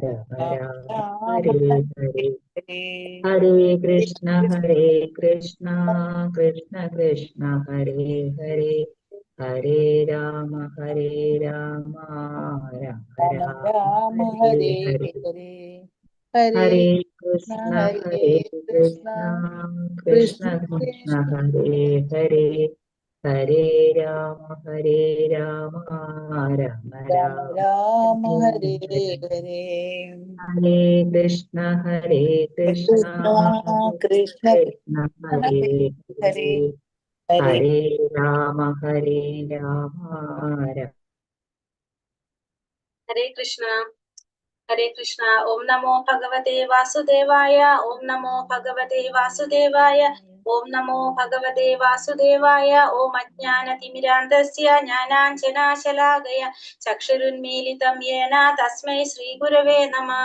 രാമ ഹരേ ഹരേ. ഹരേ കൃഷ്ണ കൃഷ്ണ കൃഷ്ണ ഹരേ ഹരേ, ഹരേ രാമ രാമ രാമ ഹരേ ഹരേ ഹരേ. ഹരേ. ഹരേ ഹരേ കൃഷ്ണ കൃഷ്ണ കൃഷ്ണ കൃഷ്ണ ഹരേ ഹരേ, ഹരേ രാമ രാമ രാമ രാമ ഹരേ ഹരേ. ഹരേ. ഹരേ കൃഷ്ണ കൃഷ്ണ കൃഷ്ണ കൃഷ്ണ ഹരേ ഹരേ ഹരേ, ഹരേ. ഹരേ രാമ രാമ രാമ. ഹരേ കൃഷ്ണ ഹരേ കൃഷ്ണ. ഓം നമോ ഭഗവതേ വാസുദേവായ. ഓം നമോ ഭഗവതേ വാസുദേവായ. ഓം നമോ ഭഗവതേ വാസുദേവായ. ഓം അജ്ഞാനതിമിരാന്തസ്യ ജ്ഞാനാഞ്ജനാശലാകയ ചക്ഷുരുന്മീലിതം യേന തസ്മൈ ശ്രീഗുരവേ നമഃ.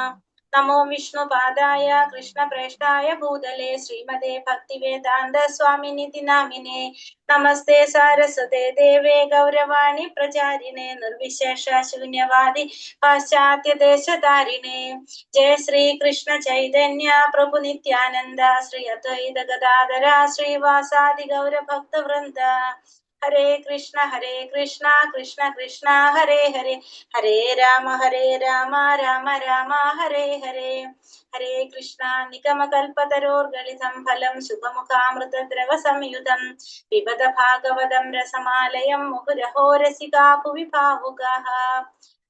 നമോ വിഷ്ണുപാദായ കൃഷ്ണപ്രേഷ്ഠായ ഭൂതലേ ശ്രീമതേ ഭക്തിവേദാന്ത സ്വാമിനിതി നാമിനേ. നമസ്തേ സാരസ്വതേ ദേവേ ഗൗരവാണി പ്രചാരിണേ നിർവിശേഷ ശൂന്യവാദി പാശ്ചാത്യദേശധാരിണേ. ജയ ശ്രീ കൃഷ്ണ ചൈതന്യ പ്രഭു നിത്യാനന്ദ ശ്രീ അദ്വൈത ഗദാധര ശ്രീവാസാദി ഗൗരഭക്തവൃന്ദ. ഹരേ കൃഷ്ണ കൃഷ്ണ കൃഷ്ണ ഹരേ ഹരേ, ഹരേ രാമ രാമ രാമ ഹരേ ഹരേ. ഹരേ കൃഷ്ണ. നിഗമകൽപതരോർഗളിതം ഫലം സുഖമുഖാമൃതദ്രവ സംയുതം പിബത ഭാഗവതം രസമാലയം മുഹുരഹോ രസികാ ഭുവി ഭാവുകാഃ.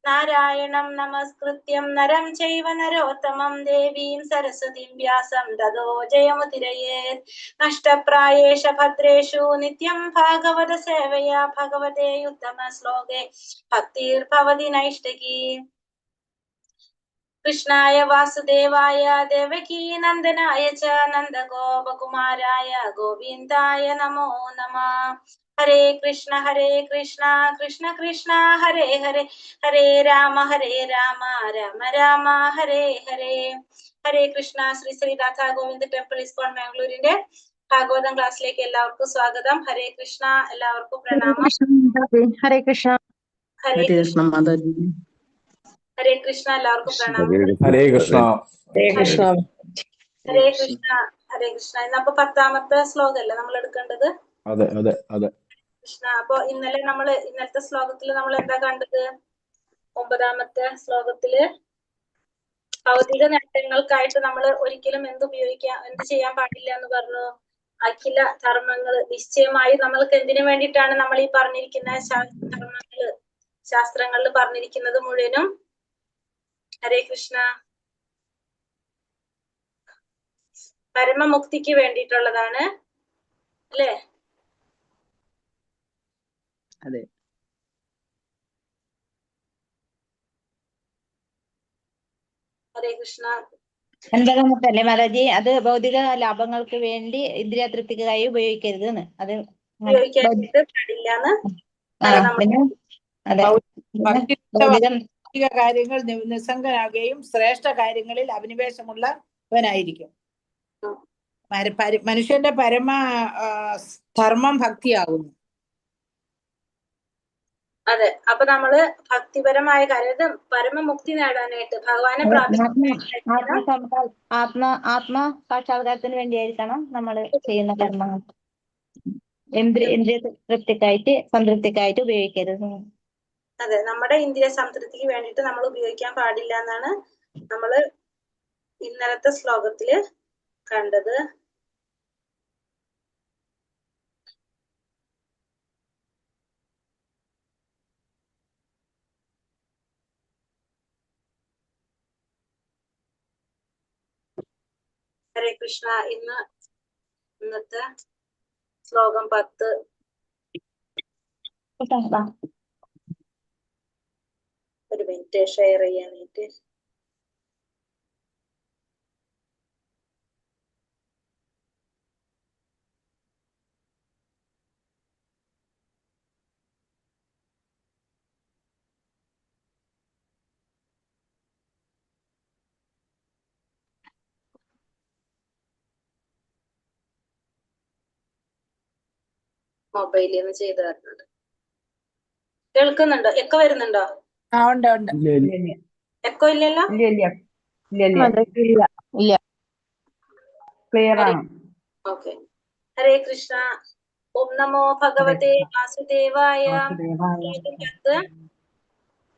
നാരായണം നമസ്കൃത്യം നരം ചൈവ നരോത്തമം ദേവീം സരസ്വതീം വ്യാസം തതോ ജയമുദിരയേത്. നഷ്ടപ്രായേഷ ഭദ്രേഷു നിത്യം ഭാഗവത സേവയാ ഭഗവതേ ഉത്തമ ശ്ലോകേ ഭക്തിർഭവതി നൈഷ്ഠികീ. കൃഷ്ണായ വാസുദേവായ ദേവകീ നന്ദനായ ച നന്ദഗോപകുമാരായ ഗോവിന്ദായ നമോ നമഃ. ഹരേ കൃഷ്ണ കൃഷ്ണ കൃഷ്ണ ഹരേ ഹരേ, ഹരേ രാമ രാമ രാമ ഹരേ ഹരേ. ഹരേ കൃഷ്ണ. ശ്രീ ശ്രീ രാധാ ഗോവിന്ദ ടെമ്പിൾ ഇസ്കോൺ മാംഗ്ലൂരിന്റെ ഭാഗവതം ക്ലാസ്സിലേക്ക് എല്ലാവർക്കും സ്വാഗതം. ഹരേ കൃഷ്ണ. എല്ലാവർക്കും പ്രണാമം. ഹരേ കൃഷ്ണ. ഹരേ കൃഷ്ണ. ഹരേ കൃഷ്ണ. എല്ലാവർക്കും പ്രണാമം. ഹരേ കൃഷ്ണ. ഹരേ കൃഷ്ണ. ഹരേ കൃഷ്ണ. ഹരേ കൃഷ്ണ. ഇന്നപ്പോ 10ാമത്തെ ശ്ലോകല്ലേ നമ്മൾ എടുക്കേണ്ടത്? അതെ അതെ അതെ. കൃഷ്ണ. അപ്പൊ ഇന്നലത്തെ ശ്ലോകത്തിൽ നമ്മൾ എന്താ കണ്ടത്? 9ാമത്തെ ശ്ലോകത്തില് ഭൗതിക നേട്ടങ്ങൾക്കായിട്ട് നമ്മൾ ഒരിക്കലും എന്ത് ചെയ്യാൻ പാടില്ല എന്ന് പറഞ്ഞു? അഖില ധർമ്മങ്ങള് നിശ്ചയമായി നമ്മൾക്ക് എന്തിനു വേണ്ടിയിട്ടാണ് നമ്മൾ ഈ പറഞ്ഞിരിക്കുന്ന ശാസ്ത്രങ്ങളിൽ പറഞ്ഞിരിക്കുന്നത് മുഴുവനും? ഹരേ കൃഷ്ണ. പരമമുക്തിക്ക് വേണ്ടിയിട്ടുള്ളതാണ് അല്ലേ? അതെ. ഹരേ കൃഷ്ണ. എന്താണെന്നല്ലേ മാതാജി, അത് ഭൗതിക ലാഭങ്ങൾക്ക് വേണ്ടി ഇന്ദ്രിയ തൃപ്തിക്കായി ഉപയോഗിക്കരുത്. അത് ഉപയോഗിക്കാനായിട്ട് പാടില്ലാന്ന്. അതെ. ഭൗതിക കാര്യങ്ങൾ നിസ്സംഗനാകുകയും ശ്രേഷ്ഠ കാര്യങ്ങളിൽ അഭിനിവേശമുള്ളവനായിരിക്കും. മനുഷ്യന്റെ പരമ ധർമ്മം ഭക്തിയാകുന്നു. അതെ. അപ്പൊ നമ്മള് ഭക്തിപരമായ കാര്യം പരമമുക്തി നേടാനായിട്ട് ഭഗവാനെ ആത്മ സാക്ഷാത്കാരത്തിന് വേണ്ടിയായിരിക്കണം നമ്മൾ ചെയ്യുന്ന കർമ്മങ്ങൾ. ഇന്ദ്രിയ തൃപ്തിക്കായിട്ട് സംതൃപ്തിക്കായിട്ട് ഉപയോഗിക്കരുത്. അതെ, നമ്മുടെ ഇന്ദ്രിയ സംതൃപ്തിക്ക് വേണ്ടിയിട്ട് നമ്മൾ ഉപയോഗിക്കാൻ പാടില്ല എന്നാണ് നമ്മള് ഇന്നലത്തെ ശ്ലോകത്തില് കണ്ടത്. ഹരേ കൃഷ്ണ. ഇന്നത്തെ ശ്ലോകം 10. ഒരു മിനിറ്റ് ഷെയർ ചെയ്യാനായിട്ട്. മൊബൈലിൽ നിന്ന് ചെയ്തു തരുന്നുണ്ട്. കേൾക്കുന്നുണ്ടോ? എക്ക വരുന്നുണ്ടോ? ഉണ്ട്. എക്കോ ഇല്ലല്ലോ? ക്ലിയർ ഹരേ ആണ്. ഓക്കെ. ഹരേ കൃഷ്ണ. ഓം നമോ ഭഗവതേ വാസുദേവായ.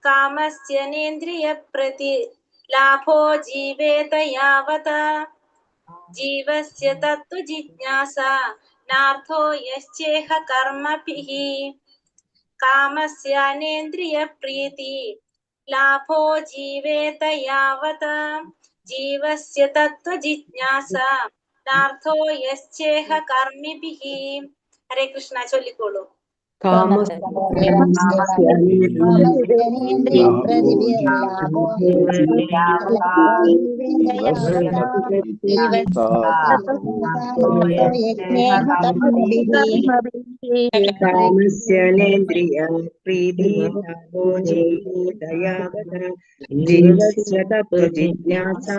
കാമസ്യ നേന്ദ്രിയ പ്രതി ലാഭോ ജീവേത യാവത ജീവസ്യ തത്വ ജിജ്ഞാസ നാർത്ഥോ യശ്ചേഹ കർമ്മഭിഃ. കാമസ്യാനേന്ദ്രിയ പ്രീതി ലാഭോ ജീവേത യാവത ജീവസ്യ തത്വ ജിജ്ഞാസ നാർത്ഥോ യശ്ചേഹ കർമ്മിഭിഃ. ഹരേ കൃഷ്ണ, ചൊല്ലിക്കോളൂ. കാമസ്യനേന്ദ്രിയ പ്രീതി ലാഭോ ജീവേത യാവത ജീവസ്യ തത്വ ജിജ്ഞാസാ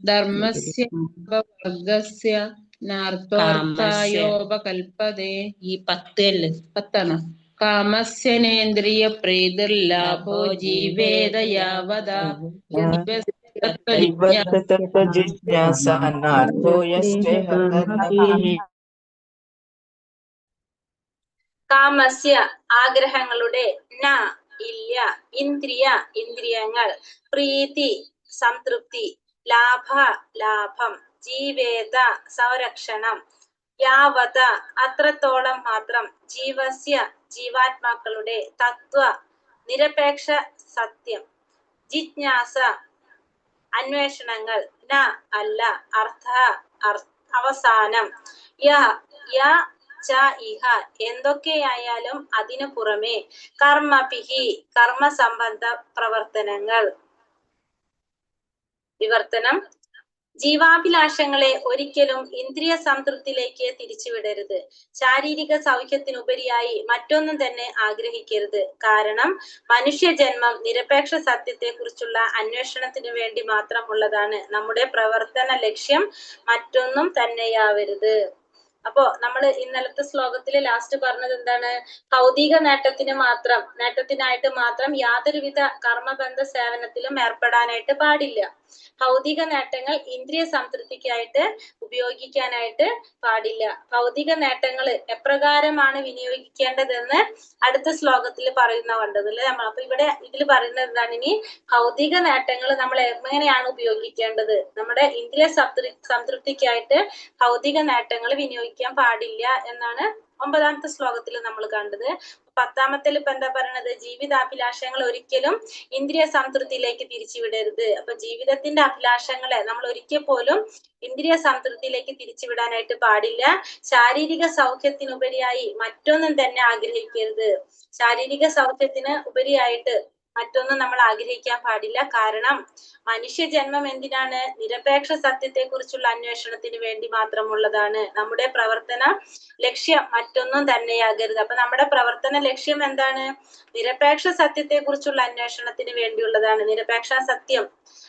ധർമ്മസ്യ വർഗസ്യ നാർത്ഥോർത്ഥായോപകൽപ്പതേ. ഈ 10 കാമസ്യനേന്ദ്രിയ പ്രീതിർലാഭോ ജീവേത യാവത കാമസ്യ ആഗ്രഹങ്ങളുടെ, ന ഇല്ല, ഇന്ദ്രിയ ഇന്ദ്രിയങ്ങൾ, പ്രീതി സംതൃപ്തി, ലാഭ ലാഭം, ജീവേത സംരക്ഷണം, യാവത അത്രത്തോളം മാത്രം, ജീവസ്യ ജീവാത്മാക്കളുടെ, തത്വ നിരപേക്ഷ സത്യം, ജിജ്ഞാസ അന്വേഷണങ്ങൾ, ന അല്ല, അർത്ഥ അവസാനം, യ ച ഇഹ എന്തൊക്കെയായാലും അതിനു പുറമെ, കർമ്മഭിഃ കർമ്മസംബന്ധ പ്രവർത്തനങ്ങൾ. വിവർത്തനം: ജീവാഭിലാഷങ്ങളെ ഒരിക്കലും ഇന്ദ്രിയ സംതൃപ്തിയിലേക്ക് തിരിച്ചുവിടരുത്. ശാരീരിക സൗഖ്യത്തിനുപരിയായി മറ്റൊന്നും തന്നെ ആഗ്രഹിക്കരുത്. കാരണം മനുഷ്യജന്മം നിരപേക്ഷ സത്യത്തെ കുറിച്ചുള്ള അന്വേഷണത്തിനു വേണ്ടി മാത്രമുള്ളതാണ്. നമ്മുടെ പ്രവർത്തന ലക്ഷ്യം മറ്റൊന്നും തന്നെയാവരുത്. അപ്പോ നമ്മൾ ഇന്നലത്തെ ശ്ലോകത്തില് ലാസ്റ്റ് പറഞ്ഞത് എന്താണ്? ഭൗതിക നേട്ടത്തിനായിട്ട് മാത്രം യാതൊരുവിധ കർമ്മബന്ധ സേവനത്തിലും ഏർപ്പെടാനായിട്ട് പാടില്ല. ഭൗതിക നേട്ടങ്ങൾ ഇന്ദ്രിയ സംതൃപ്തിക്കായിട്ട് ഉപയോഗിക്കാനായിട്ട് പാടില്ല. ഭൗതിക നേട്ടങ്ങൾ എപ്രകാരമാണ് വിനിയോഗിക്കേണ്ടതെന്ന് അടുത്ത ശ്ലോകത്തിൽ പറയുന്ന കണ്ടതല്ലേ നമ്മൾ. അപ്പൊ ഇവിടെ ഇതിൽ പറയുന്നത് എന്താണ്? ഇനി ഭൗതിക നേട്ടങ്ങൾ നമ്മൾ എങ്ങനെയാണ് ഉപയോഗിക്കേണ്ടത്? നമ്മുടെ ഇന്ദ്രിയ സംതൃപ്തിക്കായിട്ട് ഭൗതിക നേട്ടങ്ങൾ വിനിയോഗിക്കാൻ പാടില്ല എന്നാണ് 9ാമത്തെ ശ്ലോകത്തിൽ നമ്മൾ കണ്ടത്. 10ാമത്തിൽ ഇപ്പൊ എന്താ പറയണത്? ജീവിതാഭിലാഷങ്ങൾ ഒരിക്കലും ഇന്ദ്രിയ സംതൃപ്തിയിലേക്ക് തിരിച്ചുവിടരുത്. അപ്പൊ ജീവിതത്തിന്റെ അഭിലാഷങ്ങളെ നമ്മൾ ഒരിക്കൽ പോലും ഇന്ദ്രിയ സംതൃപ്തിയിലേക്ക് തിരിച്ചുവിടാനായിട്ട് പാടില്ല. ശാരീരിക സൗഖ്യത്തിനുപരിയായി മറ്റൊന്നും തന്നെ ആഗ്രഹിക്കരുത്. ശാരീരിക സൗഖ്യത്തിന് ഉപരിയായിട്ട് മറ്റൊന്നും നമ്മൾ ആഗ്രഹിക്കാൻ പാടില്ല. കാരണം മനുഷ്യജന്മം എന്തിനാണ്? നിരപേക്ഷ സത്യത്തെ കുറിച്ചുള്ള അന്വേഷണത്തിന് വേണ്ടി മാത്രമുള്ളതാണ്. നമ്മുടെ പ്രവർത്തന ലക്ഷ്യം മറ്റൊന്നും തന്നെയാകരുത്. അപ്പൊ നമ്മുടെ പ്രവർത്തന ലക്ഷ്യം എന്താണ്? നിരപേക്ഷ സത്യത്തെ കുറിച്ചുള്ള അന്വേഷണത്തിന് വേണ്ടിയുള്ളതാണ്. നിരപേക്ഷ സത്യം,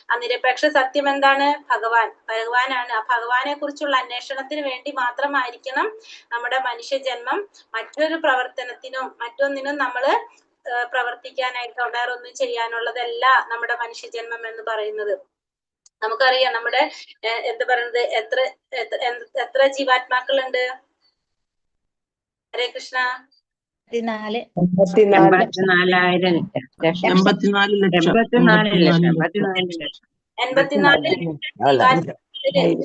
ആ നിരപേക്ഷ സത്യം എന്താണ്? ഭഗവാനാണ്. ആ ഭഗവാനെ കുറിച്ചുള്ള അന്വേഷണത്തിന് വേണ്ടി മാത്രമായിരിക്കണം നമ്മുടെ മനുഷ്യജന്മം. മറ്റൊരു പ്രവർത്തനത്തിനും മറ്റൊന്നിനും നമ്മള് പ്രവർത്തിക്കാനായിട്ടോ വേറൊന്നും ചെയ്യാനുള്ളതല്ല നമ്മുടെ മനുഷ്യജന്മം എന്ന് പറയുന്നത്. നമുക്കറിയാം നമ്മുടെ എന്താ പറയുന്നത്, എത്ര ജീവാത്മാക്കളുണ്ട്? ഹരേ കൃഷ്ണ. 84,000 ലക്ഷം. 84 ലക്ഷം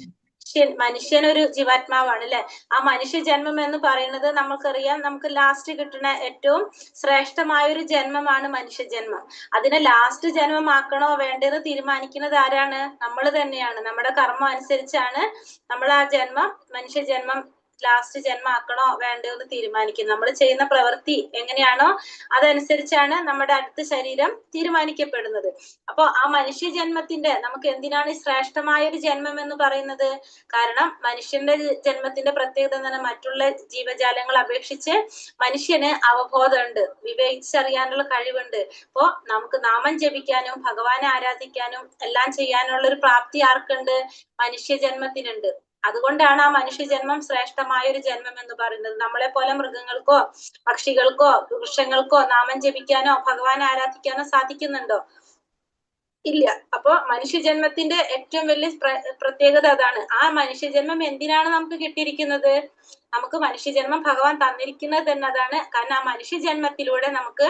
മനുഷ്യനൊരു ജീവാത്മാവാണ് അല്ലെ. ആ മനുഷ്യ ജന്മം എന്ന് പറയുന്നത് നമുക്കറിയാം, നമുക്ക് ലാസ്റ്റ് കിട്ടുന്ന ഏറ്റവും ശ്രേഷ്ഠമായ ഒരു ജന്മമാണ് മനുഷ്യജന്മം. അതിനെ ലാസ്റ്റ് ജന്മമാക്കണോ വേണ്ടത് തീരുമാനിക്കുന്നത് ആരാണ്? നമ്മൾ തന്നെയാണ്. നമ്മുടെ കർമ്മം അനുസരിച്ചാണ് നമ്മൾ ആ മനുഷ്യജന്മം ലാസ്റ്റ് ജന്മാക്കണോ വേണ്ടോ എന്ന് തീരുമാനിക്കും. നമ്മൾ ചെയ്യുന്ന പ്രവൃത്തി എങ്ങനെയാണോ അതനുസരിച്ചാണ് നമ്മുടെ അടുത്ത ശരീരം തീരുമാനിക്കപ്പെടുന്നത്. അപ്പൊ ആ മനുഷ്യ ജന്മത്തിന്റെ നമുക്ക് എന്തിനാണ് ശ്രേഷ്ഠമായ ഒരു ജന്മം എന്ന് പറയുന്നത്? കാരണം മനുഷ്യന്റെ ജന്മത്തിന്റെ പ്രത്യേകത എന്താണ്? മറ്റുള്ള ജീവജാലങ്ങളെ അപേക്ഷിച്ച് മനുഷ്യന് അവബോധമുണ്ട്, വിവേചിച്ചറിയാനുള്ള കഴിവുണ്ട്. അപ്പോ നമുക്ക് നാമം ജപിക്കാനും ഭഗവാനെ ആരാധിക്കാനും എല്ലാം ചെയ്യാനുള്ള ഒരു പ്രാപ്തി ആർക്കുണ്ട്? മനുഷ്യജന്മത്തിനുണ്ട്. അതുകൊണ്ടാണ് ആ മനുഷ്യജന്മം ശ്രേഷ്ഠമായ ഒരു ജന്മം എന്ന് പറയുന്നത്. നമ്മളെ പോലെ മൃഗങ്ങൾക്കോ പക്ഷികൾക്കോ വൃക്ഷങ്ങൾക്കോ നാമം ജപിക്കാനോ ഭഗവാനെ ആരാധിക്കാനോ സാധിക്കുന്നുണ്ടോ? ഇല്ല. അപ്പൊ മനുഷ്യജന്മത്തിന്റെ ഏറ്റവും വലിയ പ്രത്യേകത അതാണ്. ആ മനുഷ്യജന്മം എന്തിനാണ് നമുക്ക് കിട്ടിയിരിക്കുന്നത്? നമുക്ക് മനുഷ്യജന്മം ഭഗവാൻ തന്നിരിക്കുന്നത് തന്നെ അതാണ്. കാരണം ആ മനുഷ്യജന്മത്തിലൂടെ നമുക്ക്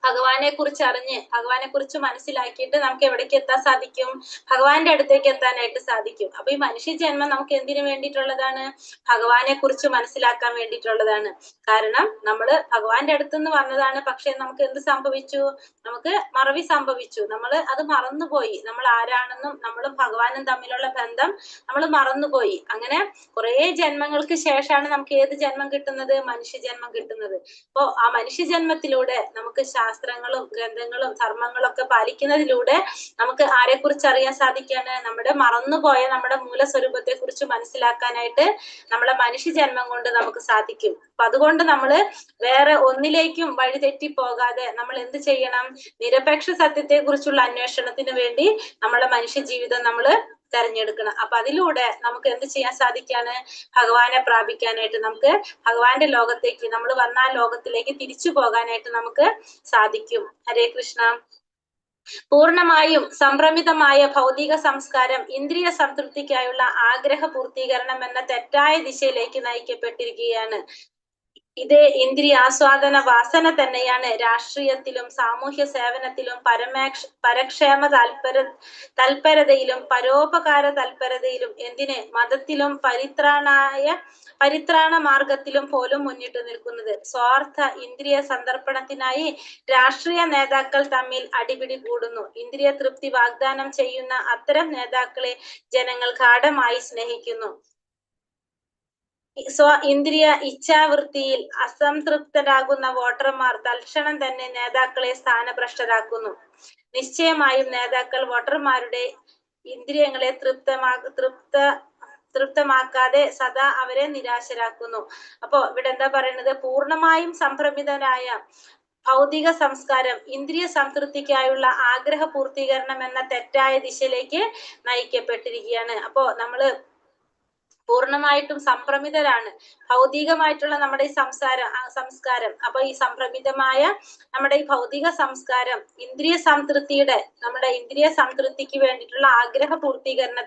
ഭഗവാനെ കുറിച്ച് അറിഞ്ഞ് ഭഗവാനെ കുറിച്ച് മനസ്സിലാക്കിയിട്ട് നമുക്ക് എവിടേക്ക് എത്താൻ സാധിക്കും? ഭഗവാന്റെ അടുത്തേക്ക് എത്താനായിട്ട് സാധിക്കും. അപ്പൊ ഈ മനുഷ്യജന്മം നമുക്ക് എന്തിനു വേണ്ടിയിട്ടുള്ളതാണ്? ഭഗവാനെ കുറിച്ച് മനസ്സിലാക്കാൻ വേണ്ടിയിട്ടുള്ളതാണ്. കാരണം നമ്മള് ഭഗവാന്റെ അടുത്തുനിന്ന് വന്നതാണ്. പക്ഷെ നമുക്ക് എന്ത് സംഭവിച്ചു? നമുക്ക് മറവി സംഭവിച്ചു. നമ്മള് അത് മറന്നുപോയി. നമ്മൾ ആരാണെന്നും നമ്മളും ഭഗവാനും തമ്മിലുള്ള ബന്ധം നമ്മൾ മറന്നുപോയി. അങ്ങനെ കുറെ ജന്മങ്ങൾക്ക് ശേഷമാണ് നമുക്ക് ഏത് ജന്മം കിട്ടുന്നത്? മനുഷ്യജന്മം കിട്ടുന്നത്. അപ്പോ ആ മനുഷ്യജന്മത്തിലൂടെ നമുക്ക് ശാസ്ത്രങ്ങളും ഗ്രന്ഥങ്ങളും ധർമ്മങ്ങളും ഒക്കെ പാലിക്കുന്നതിലൂടെ നമുക്ക് ആരെ കുറിച്ച് അറിയാൻ സാധിക്കാണ്? നമ്മുടെ മറന്നുപോയ നമ്മുടെ മൂലസ്വരൂപത്തെ കുറിച്ച് മനസ്സിലാക്കാനായിട്ട് നമ്മളെ മനുഷ്യജന്മം കൊണ്ട് നമുക്ക് സാധിക്കും. അപ്പൊ അതുകൊണ്ട് നമ്മള് വേറെ ഒന്നിലേക്കും വഴിതെറ്റി പോകാതെ നമ്മൾ എന്ത് ചെയ്യണം? നിരപേക്ഷ സത്യത്തെ കുറിച്ചുള്ള അന്വേഷണത്തിന് വേണ്ടി നമ്മളെ മനുഷ്യ ജീവിതം നമ്മള് തെരഞ്ഞെടുക്കണം. അപ്പൊ അതിലൂടെ നമുക്ക് എന്ത് ചെയ്യാൻ സാധിക്കാണ്? ഭഗവാനെ പ്രാപിക്കാനായിട്ട്, നമുക്ക് ഭഗവാന്റെ ലോകത്തേക്ക്, നമ്മൾ വന്ന ആ ലോകത്തിലേക്ക് തിരിച്ചു പോകാനായിട്ട് നമുക്ക് സാധിക്കും. ഹരേ കൃഷ്ണ. പൂർണ്ണമായും സംഭ്രമിതമായ ഭൗതിക സംസ്കാരം ഇന്ദ്രിയ സംതൃപ്തിക്കായുള്ള ആഗ്രഹ പൂർത്തീകരണം എന്ന തെറ്റായ ദിശയിലേക്ക് നയിക്കപ്പെട്ടിരിക്കുകയാണ്. ഇതേ ഇന്ദ്രിയാസ്വാദന വാസന തന്നെയാണ് രാഷ്ട്രീയത്തിലും സാമൂഹ്യ സേവനത്തിലും പരക്ഷേമ തൽപരതയിലും പരോപകാര തൽപരതയിലും എന്തിന് മതത്തിലും പരിത്രാണ മാർഗത്തിലും പോലും മുന്നിട്ട് നിൽക്കുന്നത്. സ്വാർത്ഥ ഇന്ദ്രിയ സന്ദർപ്പണത്തിനായി രാഷ്ട്രീയ നേതാക്കൾ തമ്മിൽ അടിപിടി കൂടുന്നു. ഇന്ദ്രിയ തൃപ്തി വാഗ്ദാനം ചെയ്യുന്ന അത്തരം നേതാക്കളെ ജനങ്ങൾ ഗാഢമായി സ്നേഹിക്കുന്നു. ഇന്ദ്രിയ ഇച്ഛാവൃത്തിയിൽ അസംതൃപ്തരാകുന്ന വോട്ടർമാർ തൽക്ഷണം തന്നെ നേതാക്കളെ സ്ഥാനഭ്രഷ്ടരാക്കുന്നു. നിശ്ചയമായും നേതാക്കൾ വോട്ടർമാരുടെ ഇന്ദ്രിയങ്ങളെ തൃപ്തമാക്കാതെ സദാ അവരെ നിരാശരാക്കുന്നു. അപ്പോ ഇവിടെ എന്താ പറയുന്നത്? പൂർണ്ണമായും സംഭ്രമിതരായ ഭൗതിക സംസ്കാരം ഇന്ദ്രിയ സംതൃപ്തിക്കായുള്ള ആഗ്രഹ പൂർത്തീകരണം എന്ന തെറ്റായ ദിശയിലേക്ക് നയിക്കപ്പെട്ടിരിക്കുകയാണ്. അപ്പോ നമ്മള് പൂർണ്ണമായിട്ടും സംഭ്രമിതരാണ്. ഭൗതികമായിട്ടുള്ള നമ്മുടെ ഈ സംസ്കാരം അപ്പൊ ഈ സംഭ്രമിതമായ നമ്മുടെ ഈ ഭൗതിക സംസ്കാരം നമ്മുടെ ഇന്ദ്രിയ സംതൃപ്തിക്ക് വേണ്ടിയിട്ടുള്ള ആഗ്രഹ പൂർത്തീകരണം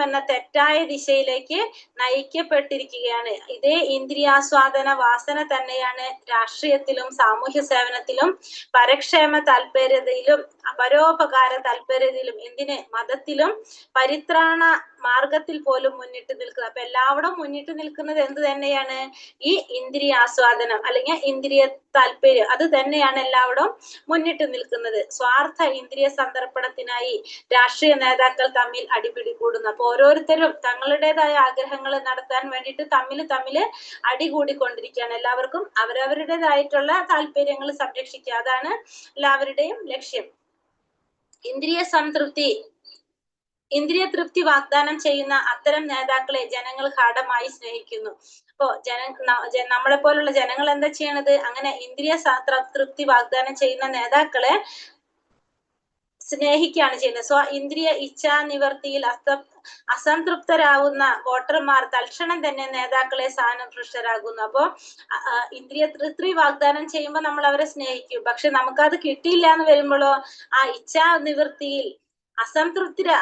എന്ന തെറ്റായ ദിശയിലേക്ക് നയിക്കപ്പെട്ടിരിക്കുകയാണ്. ഇതേ ഇന്ദ്രിയാസ്വാദന വാസന തന്നെയാണ് രാഷ്ട്രീയത്തിലും സാമൂഹ്യ സേവനത്തിലും പരക്ഷേമ താല്പര്യതയിലും പരോപകാര താല്പര്യതയിലും എന്തിന് മതത്തിലും പരിത്രാണ മാർഗത്തിൽ പോലും മുന്നിട്ട് നിൽക്കുന്നത്. അപ്പൊ എല്ലാവരും മുന്നിട്ട് നിൽക്കുന്നത് എന്ത് തന്നെയാണ്? ഈ ഇന്ദ്രിയാസ്വാദനം അല്ലെങ്കിൽ ഇന്ദ്രിയ താല്പര്യം, അത് തന്നെയാണ് എല്ലാവരും മുന്നിട്ട് നിൽക്കുന്നത്. സ്വാർത്ഥ ഇന്ദ്രിയ സന്ദർപ്പണത്തിനായി രാഷ്ട്രീയ നേതാക്കൾ തമ്മിൽ അടിപിടി കൂടുന്നു. അപ്പൊ ഓരോരുത്തരും തങ്ങളുടേതായ ആഗ്രഹങ്ങൾ നടത്താൻ വേണ്ടിയിട്ട് തമ്മില് അടികൂടിക്കൊണ്ടിരിക്കുകയാണ്. എല്ലാവർക്കും അവരവരുടേതായിട്ടുള്ള താല്പര്യങ്ങൾ സംരക്ഷിക്കുക, അതാണ് എല്ലാവരുടെയും ലക്ഷ്യം. ഇന്ദ്രിയ തൃപ്തി വാഗ്ദാനം ചെയ്യുന്ന അത്തരം നേതാക്കളെ ജനങ്ങൾ ഗാഢമായി സ്നേഹിക്കുന്നു. അപ്പോ നമ്മളെ പോലുള്ള ജനങ്ങൾ എന്താ ചെയ്യണത്? അങ്ങനെ ഇന്ദ്രിയ തൃപ്തി വാഗ്ദാനം ചെയ്യുന്ന നേതാക്കളെ സ്നേഹിക്കുകയാണ് ചെയ്യുന്നത്. ഇന്ദ്രിയ ഇച്ഛാ നിവർത്തിയിൽ അസംതൃപ്തരാകുന്ന വോട്ടർമാർ തൽക്ഷണം തന്നെ നേതാക്കളെ സ്ഥാനഭ്രഷ്ടരാകുന്നു. അപ്പോ ഇന്ദ്രിയ തൃപ്തി വാഗ്ദാനം ചെയ്യുമ്പോൾ നമ്മൾ അവരെ സ്നേഹിക്കും. പക്ഷെ നമുക്കത് കിട്ടിയില്ല എന്ന് വരുമ്പോഴോ ആ ഇച്ഛാ നിവൃത്തിയിൽ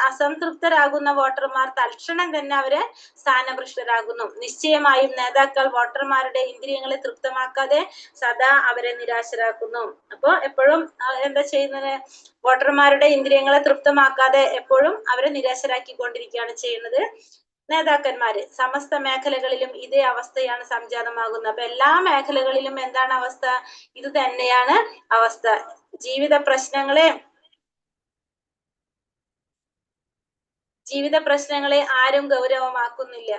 അസംതൃപ്തരാകുന്ന വോട്ടർമാർ തൽക്ഷണം തന്നെ അവരെ സ്ഥാനഭ്രഷ്ടരാകുന്നു. നിശ്ചയമായും നേതാക്കൾ വോട്ടർമാരുടെ ഇന്ദ്രിയങ്ങളെ തൃപ്തമാക്കാതെ സദാ അവരെ നിരാശരാക്കുന്നു. അപ്പോ എപ്പോഴും എന്താ ചെയ്യുന്നത്? വോട്ടർമാരുടെ ഇന്ദ്രിയങ്ങളെ തൃപ്തമാക്കാതെ എപ്പോഴും അവരെ നിരാശരാക്കിക്കൊണ്ടിരിക്കുകയാണ് ചെയ്യുന്നത് നേതാക്കന്മാര്. സമസ്ത മേഖലകളിലും ഇതേ അവസ്ഥയാണ് സംജാതമാകുന്നത്. അപ്പൊ എല്ലാ മേഖലകളിലും എന്താണ് അവസ്ഥ? ഇത് തന്നെയാണ് അവസ്ഥ. ജീവിത പ്രശ്നങ്ങളെ ആരും ഗൗരവമാക്കുന്നില്ല.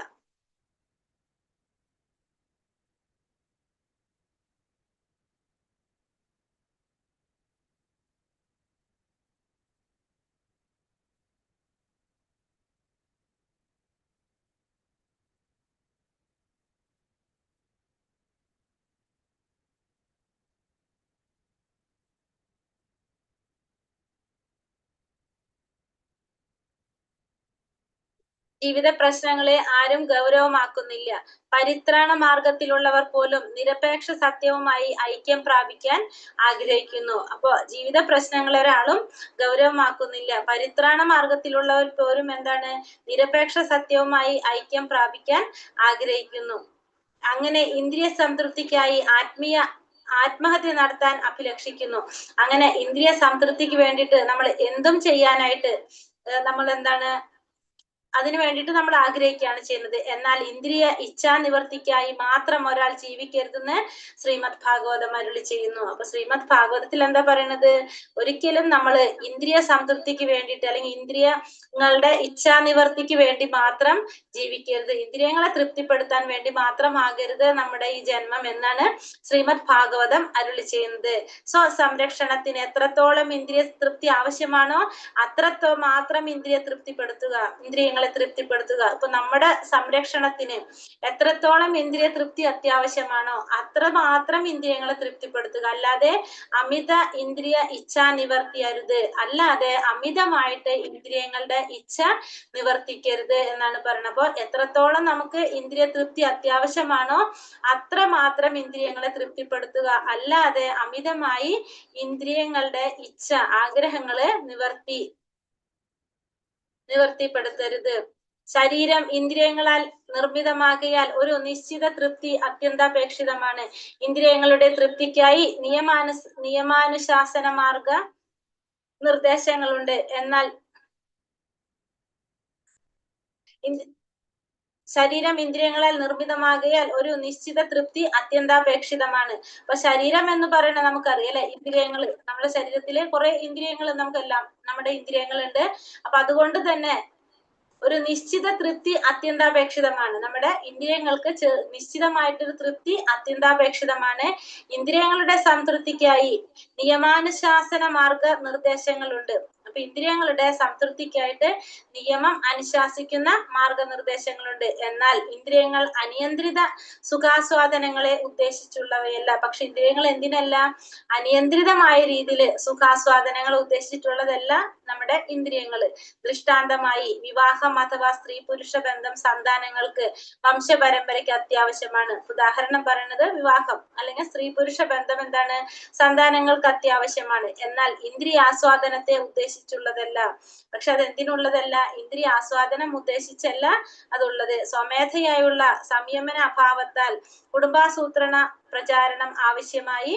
ജീവിത പ്രശ്നങ്ങളെ ആരും ഗൗരവമാക്കുന്നില്ല. പരിത്രാണ മാർഗത്തിലുള്ളവർ പോലും നിരപേക്ഷ സത്യവുമായി ഐക്യം പ്രാപിക്കാൻ ആഗ്രഹിക്കുന്നു. അപ്പോ ജീവിത പ്രശ്നങ്ങളെ ഒരാളും ഗൗരവമാക്കുന്നില്ല. പരിത്രാണ മാർഗത്തിലുള്ളവർ പോലും എന്താണ്, നിരപേക്ഷ സത്യവുമായി ഐക്യം പ്രാപിക്കാൻ ആഗ്രഹിക്കുന്നു. അങ്ങനെ ഇന്ദ്രിയ സംതൃപ്തിക്കായി ആത്മഹത്യ നടത്താൻ അഭിലഷിക്കുന്നു. അങ്ങനെ ഇന്ദ്രിയ സംതൃപ്തിക്ക് വേണ്ടിയിട്ട് നമ്മൾ എന്തും ചെയ്യാനായിട്ട് നമ്മൾ എന്താണ്, അതിനു വേണ്ടിയിട്ട് നമ്മൾ ആഗ്രഹിക്കുകയാണ് ചെയ്യുന്നത്. എന്നാൽ ഇന്ദ്രിയ ഇച്ഛാ നിവർത്തിക്കായി മാത്രം ഒരാൾ ജീവിക്കരുതെന്ന് ശ്രീമദ് ഭാഗവതം അരുളി ചെയ്യുന്നു. അപ്പൊ ശ്രീമദ് ഭാഗവതത്തിൽ എന്താ പറയുന്നത്, ഒരിക്കലും നമ്മൾ ഇന്ദ്രിയ സംതൃപ്തിക്ക് വേണ്ടിയിട്ട് അല്ലെങ്കിൽ ഇന്ദ്രിയങ്ങളുടെ ഇച്ഛാ നിവർത്തിക്ക് വേണ്ടി മാത്രം ജീവിക്കരുത്, ഇന്ദ്രിയങ്ങളെ തൃപ്തിപ്പെടുത്താൻ വേണ്ടി മാത്രമാകരുത് നമ്മുടെ ഈ ജന്മം എന്നാണ് ശ്രീമദ് ഭാഗവതം അരുളി ചെയ്യുന്നത്. സംരക്ഷണത്തിന് എത്രത്തോളം ഇന്ദ്രിയ തൃപ്തി ആവശ്യമാണോ അത്രത്തോളം മാത്രം ഇന്ദ്രിയങ്ങളെ തൃപ്തിപ്പെടുത്തുക. ഇപ്പൊ നമ്മുടെ സംരക്ഷണത്തിന് എത്രത്തോളം ഇന്ദ്രിയ തൃപ്തി അത്യാവശ്യമാണോ അത്രമാത്രം ഇന്ദ്രിയങ്ങളെ തൃപ്തിപ്പെടുത്തുക. അല്ലാതെ അമിത ഇന്ദ്രിയ ഇച്ഛ നിവർത്തിയരുത്, അല്ലാതെ അമിതമായിട്ട് ഇന്ദ്രിയങ്ങളുടെ ഇച്ഛ നിവർത്തിക്കരുത് എന്നാണ് പറയുന്നത്. അപ്പൊ എത്രത്തോളം നമുക്ക് ഇന്ദ്രിയ തൃപ്തി അത്യാവശ്യമാണോ അത്രമാത്രം ഇന്ദ്രിയങ്ങളെ തൃപ്തിപ്പെടുത്തുക, അല്ലാതെ അമിതമായി ഇന്ദ്രിയങ്ങളുടെ ഇച്ഛ ആഗ്രഹങ്ങള് നിവർത്തിപ്പെടുത്തരുത്. ശരീരം ഇന്ദ്രിയങ്ങളാൽ നിർമ്മിതമാകിയാൽ ഒരു നിശ്ചിത തൃപ്തി അത്യന്താപേക്ഷിതമാണ്. ഇന്ദ്രിയങ്ങളുടെ തൃപ്തിക്കായി നിയമാനുശാസന മാർഗ നിർദ്ദേശങ്ങളുണ്ട്. എന്നാൽ ശരീരം ഇന്ദ്രിയങ്ങളാൽ നിർമ്മിതമാകിയാൽ ഒരു നിശ്ചിത തൃപ്തി അത്യന്താപേക്ഷിതമാണ്. അപ്പൊ ശരീരം എന്ന് പറയുന്നത് നമുക്കറിയാം അല്ലെ, ഇന്ദ്രിയങ്ങൾ, നമ്മുടെ ശരീരത്തിലെ കുറെ ഇന്ദ്രിയങ്ങൾ നമുക്കെല്ലാം നമ്മുടെ ഇന്ദ്രിയങ്ങളുണ്ട്. അപ്പൊ അതുകൊണ്ട് തന്നെ ഒരു നിശ്ചിത തൃപ്തി അത്യന്താപേക്ഷിതമാണ്. നമ്മുടെ ഇന്ദ്രിയങ്ങൾക്ക് നിശ്ചിതമായിട്ടൊരു തൃപ്തി അത്യന്താപേക്ഷിതമാണ്. ഇന്ദ്രിയങ്ങളുടെ സംതൃപ്തിക്കായി നിയമാനുശാസന മാർഗ നിർദ്ദേശങ്ങളുണ്ട്. അപ്പൊ ഇന്ദ്രിയങ്ങളുടെ സംതൃപ്തിക്കായിട്ട് നിയമം അനുശാസിക്കുന്ന മാർഗനിർദ്ദേശങ്ങളുണ്ട്. എന്നാൽ ഇന്ദ്രിയങ്ങൾ അനിയന്ത്രിത സുഖാസ്വാദനങ്ങളെ ഉദ്ദേശിച്ചുള്ളവയല്ല. പക്ഷെ ഇന്ദ്രിയങ്ങൾ എന്തിനല്ല, അനിയന്ത്രിതമായ രീതിയിൽ സുഖാസ്വാദനങ്ങൾ ഉദ്ദേശിച്ചിട്ടുള്ളതല്ല നമ്മുടെ ഇന്ദ്രിയങ്ങള്. ദൃഷ്ടാന്തമായി വിവാഹം അഥവാ സ്ത്രീ പുരുഷ ബന്ധം സന്താനങ്ങൾക്ക് വംശപരമ്പരയ്ക്ക് അത്യാവശ്യമാണ്. ഉദാഹരണം പറയുന്നത് വിവാഹം അല്ലെങ്കിൽ സ്ത്രീ പുരുഷ ബന്ധം എന്താണ്, സന്താനങ്ങൾക്ക് അത്യാവശ്യമാണ്. എന്നാൽ ഇന്ദ്രിയാസ്വാദനത്തെ ഉദ്ദേശിച്ചുള്ളതല്ല. പക്ഷെ അത് എന്തിനുള്ളതല്ല, ഇന്ദ്രിയ ആസ്വാദനം ഉദ്ദേശിച്ചല്ല അതുള്ളത്. സ്വമേധയായുള്ള സംയമന അഭാവത്താൽ കുടുംബാസൂത്രണ പ്രചാരണം ആവശ്യമായി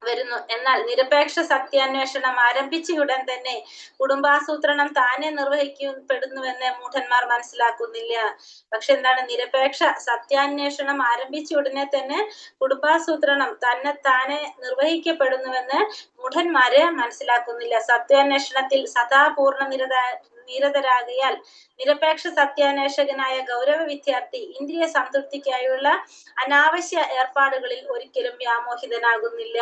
വരുന്നു. എന്നാൽ നിരപേക്ഷ സത്യാന്വേഷണം ആരംഭിച്ചയുടൻ തന്നെ കുടുംബാസൂത്രണം താനെ നിർവഹിക്കപ്പെടുന്നുവെന്ന് മൂഢന്മാർ മനസ്സിലാക്കുന്നില്ല. പക്ഷെ എന്താണ്, നിരപേക്ഷ സത്യാന്വേഷണം ആരംഭിച്ച ഉടനെ തന്നെ കുടുംബാസൂത്രണം താനെ നിർവഹിക്കപ്പെടുന്നുവെന്ന് മൂഢന്മാര് മനസ്സിലാക്കുന്നില്ല. സത്യാന്വേഷണത്തിൽ സദാ പൂർണ്ണ നിരതരാകയാൽ നിരപേക്ഷ സത്യാന്വേഷകനായ ഗൗരവ വിദ്യാർത്ഥി ഇന്ദ്രിയ സംതൃപ്തിക്കായുള്ള അനാവശ്യ ഏർപ്പാടുകളിൽ ഒരിക്കലും വ്യാമോഹിതനാകുന്നില്ല.